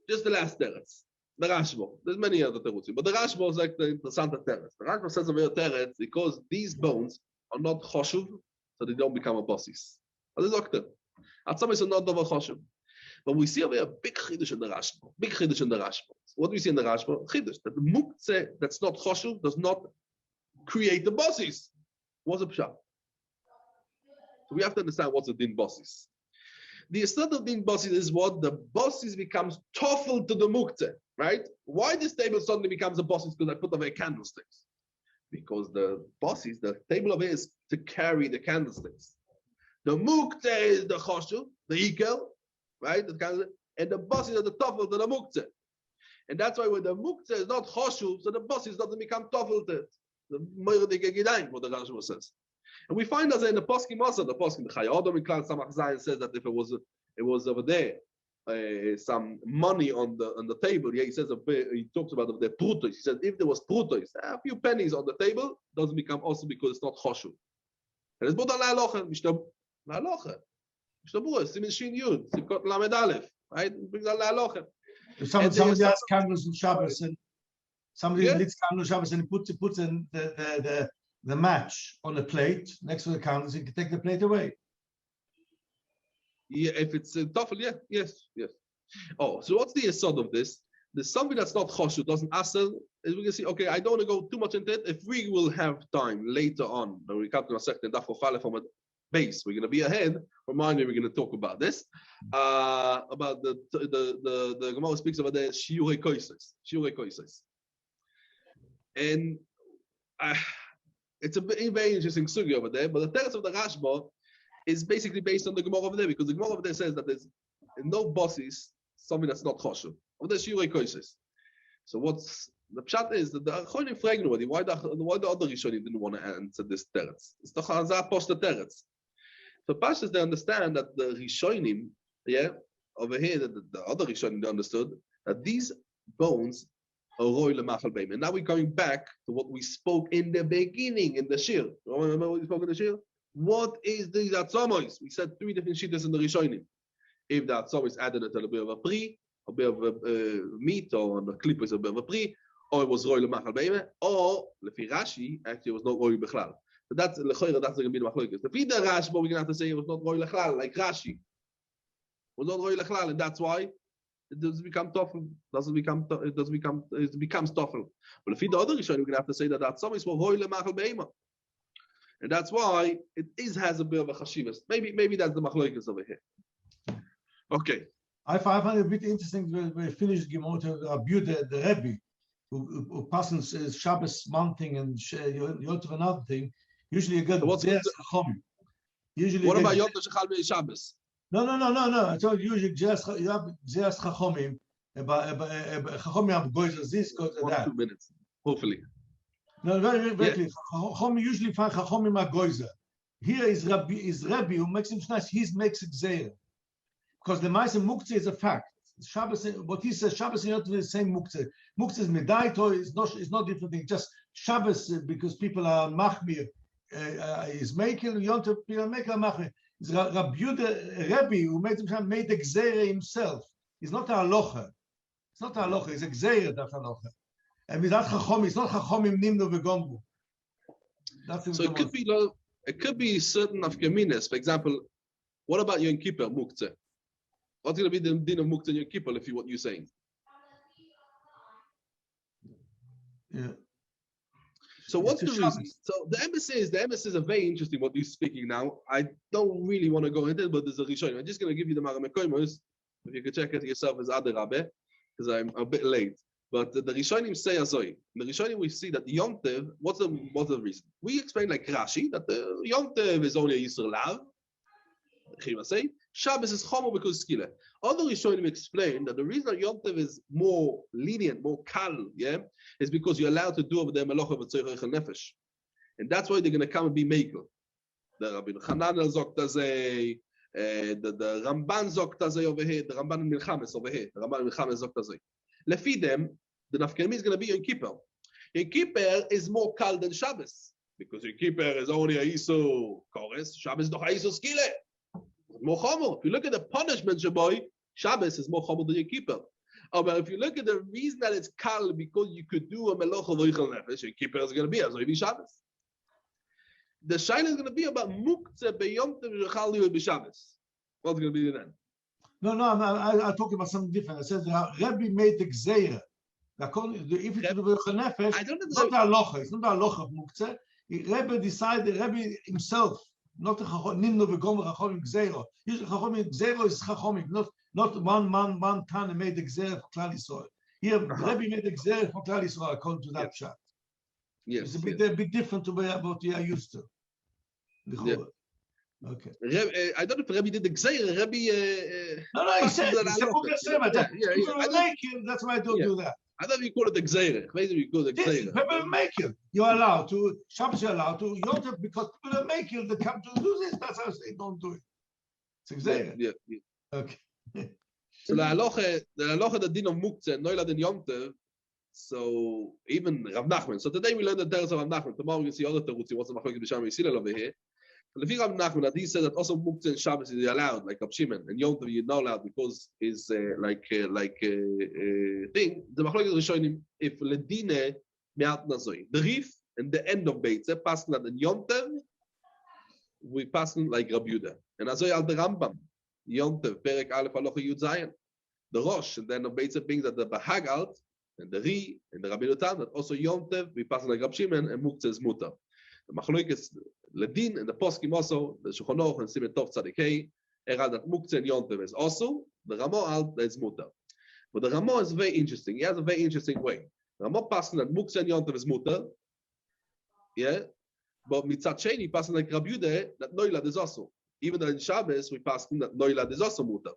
Just the last teretz. The Rashba. There's many other teretzim, but the Rashba is like the interessante teretz. The Rashba says over here teretz because these bones are not choshuv, so they don't become a bossis. What is doctor? At some is not over choshuv. But we see over here a big chiddush in the Rashba. Big chiddush in the Rashba. What do we see in the Rashba? Chiddush that the muktzeh that's not choshuv does not create the bossis. What's a pshat? So we have to understand what's a din bossis. The asad of din bossis is what the bossis becomes toffel to the muktzeh, right? Why this table suddenly becomes a bossis? Because I put away candlesticks. Because the bossis, the table over here is to carry the candlesticks. The muktzeh is the choshuv, the ikel, right? And the bossis are the toffel to the muktzeh. And that's why when the muktzeh is not choshuv, so the bossis doesn't become toffel to it. The moirdige gedain, what the Rashba says. And we find that in the Poskim also, the Poskim, the Chayadam in Klan Samach Zayin says that if it was over there, some money on the table. Yeah, he says he talks about the prutos. He says if there was prutos, a few pennies on the table, doesn't become also because it's not choshuv. And it's brought on la'alocha, la'alocha, mishtabura, simin shin yud, sivkot lamed aleph, right? It brings on la'alocha. If somebody has candles in Shabbos and somebody lights candles in Shabbos and he puts in the match on the plate next to the candles, he can take the plate away. Yeah, if it's a toffel, yeah, yes. Oh, so what's the yesod of this? There's something that's not choshu, doesn't asel. Is we can see, okay, I don't want to go too much into it. If we will have time later on, when we come to a second daf from a base, we're going to be ahead. Remind me, we're going to talk about this. About the Gemara speaks about the shiurei koises. And it's a very interesting sugi over there. But the teretz of the Rashba is basically based on the Gemara over there, because the Gemara over there says that there's no bosses, something that's not choshev. Over there, shiurei koises. So what's the pshat is that the Achronim fragen already why the other Rishonim didn't want to answer this teretz. It's the Chazar post the teretz. So Pashas, they understand that the Rishonim, over here, the other Rishonim, they understood that these bones are roy lemachal beim. And now we're going back to what we spoke in the beginning in the shir. Remember what we spoke in the shir? What is these atzamos? We said three different shittas in the Rishonim. If the atzamos added it to a bit of a pri, a bit of a meat, or on the clip is a bit of a pri, or it was roy lemachal beim, or lefi Rashi, actually it was not roy bechlal. So that's lechoira. That's going to be the machlokes. The Vida Rashba, we're going to have to say it was not roy lechlal, like Rashi. It was not roy lechlal, and that's why it doesn't become toffel. It becomes toffel. But if the other Rishonim, we're going to have to say that some is for roy lemachal beima, and that's why it has a bit of a chashivas. Maybe that's the machlokes over here. Okay. I find it a bit interesting when we finished Gemara to Rabbi the Rebbe, who passes Shabbos mounting and Yot another thing. Usually you get Zeas Chachomim. What about Yom Tov Shabbos? No. I told you usually you have Zeas Chachomim. Chachomim have goyzer this, goyzer that. 2 minutes, hopefully. No, very clear. Chachomim usually find Chachomim are goyzer. Here is Rabbi who makes him nice. He makes it zeir because the Ma'aseh Muktzeh is a fact. Shabbos, what he says, Shabbos is not the same Muktzeh. Muktzeh is Medaito, is not different thing. Just Shabbos because people are machmir. Is making Yom Tov people make a machmir. It's Rabbi Yehuda Rebbe who made the gzeira himself. It's not a halacha. It's not a halacha. It's a gzeira that halacha. And without chachom, it's not chachomim nimnu v'gombu. So it could be certain afkaminas. For example, what about Yom Kippur Muktzeh? What's going to be the din of Muktzeh and Yom Kippur if what you're saying? Yeah. So what's the reason? So the emes is a very interesting what you're speaking now. I don't really want to go into it, but there's a Rishonim. I'm just going to give you the Maramekoimos. If you could check it yourself as Adi Rabbe, because I'm a bit late. But the Rishonim say azoi. The Rishonim we see that the Yom Tov, what's the reason? We explain like Rashi that the Yom Tov is only a Yisur Lav. Say Shabbos is chomo because skila. Other Rishonim explain that the reason that Yom Tov is more lenient, more kal, is because you're allowed to do over there melacha v'tzoyich nefesh, and that's why they're going to come and be mekel. The Rabbi Chananel zokt azay, the Ramban zokt azay over here, the Ramban in Milchames over here, the Ramban in Milchames zokt azay. Lefi them, the nafkemi is going to be Yom Kippur. Yom Kippur is more kal than Shabbos because your keeper is only a Isu chorus, Shabbos is noch a Isu skile. More chomer. If you look at the punishment, Shaboy, Shabbos is more chomer than your keeper. But if you look at the reason that it's kal, because you could do a melocha v'yichel nefesh, your keeper is going to be as if Shabbos. The shine is going to be about muktzeh beyom tev'chal liu b'Shabbos. What's going to be then? No, I'm talking about something different. I said Rebbe made the gzeira. If it's the nefesh, it's not the halacha. It's not the halacha of muktzeh. Rebbe decided. Rebbe himself. Not the Nimno v'Gomer Chachomim Gzeiro. Usually Chachomim Gzeiro is Chachomim, not one Tana made the Gzeiro for Klal Yisrael. Here, Rebbe made the Gzeiro for Klal Yisrael according to that shot. Yes, it's a bit different to what you are used to. Yeah. Okay. I don't know if Rebbe did the Gzeiro. Rebbe. No, he said that's why I don't do that. I don't know if you call it the Gzeira. Maybe you call it the Gzeira. People make it. You're allowed to. Shabbos you're allowed to. You don't have, because people make it. They come to do this. That's how I say don't do it. It's Gzeira. Yeah. Okay. So the halacha the din of muktzeh noilad in Yom Tov. So even Rav Nachman. So today we learned the teretz of Rav Nachman. Tomorrow we see other terutzi. What's the machlokes b'sham Yisrael over here? But if Rav Nachman, he said that also muktzeh and Shabbos is allowed, like Rav Shimon, and Yom Tov you're not allowed because is thing. The machlokes rishonim if ledine me'at nazoi. The Rif and the end of Beitza passing that in Yom Tov we passing like Rabbi Yehuda, and azoi al the Rambam Yom Tov perek Aleph halacha Yud Zayin. The Rosh and then of Beitza brings that the Bahag out and the Ri and the Rabbi Yehuda that also Yom Tov we passing like Rav Shimon and muktzeh is mutar. The machlokes Ledin and the poskim also the Shulchan Aruch and Siman Tov Tzadik Hey that muktzeh and Yom Tov is also the Ramo al is mutar. But the Ramo is very interesting. He has a very interesting way. The Ramo passing that muktzeh and Yom Tov is mutar. Yeah, but mitzat sheni passing like Rabbi Yehuda that noilad is also. Even though in Shabbos we passing that noilad is also mutar.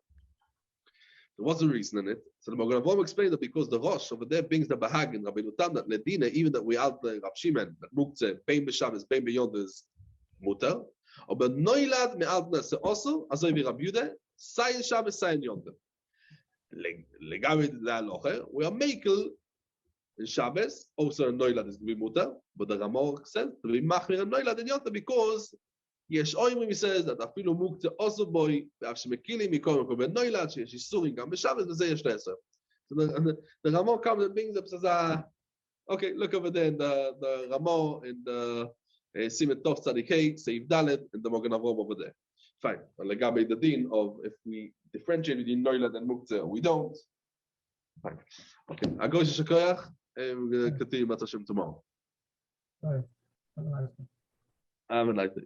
There was a reason in it. So the Magen Avraham explained that because the Rosh over there brings the Bahag and Rabbi Yehuda that Ledina, even that we out the Rav Shimon that muktzeh bein b'Shabbos bein b'Yom Tov is mutar. But noilad me'alt nase also as Rabbi Yehuda sayin Shabbos sayin Yom Tov. Legavid la'alocher we are makel in Shabbos also noilad is to be mutar. But the Ramor says to be machmir and noilad in Yom Tov because Yesh Oimrim says that afilu muktzeh also boy ve'af shemekilim mikol mekom ben noilad sheyesh isurim gam b'Shabbos v'zeh yesh leser. So the Ramor comes and brings up says okay, look over there in the Ramor in the Siman Tov Tzadik Hey Seif Dalet and the Magen Avraham over there. Fine. And legabe the din of if we differentiate between noilad and muktzeh, we don't. Fine. Okay. Agosh Shekoyach. We're going to continue Matzah Shem tomorrow. Sorry. Have a nice day.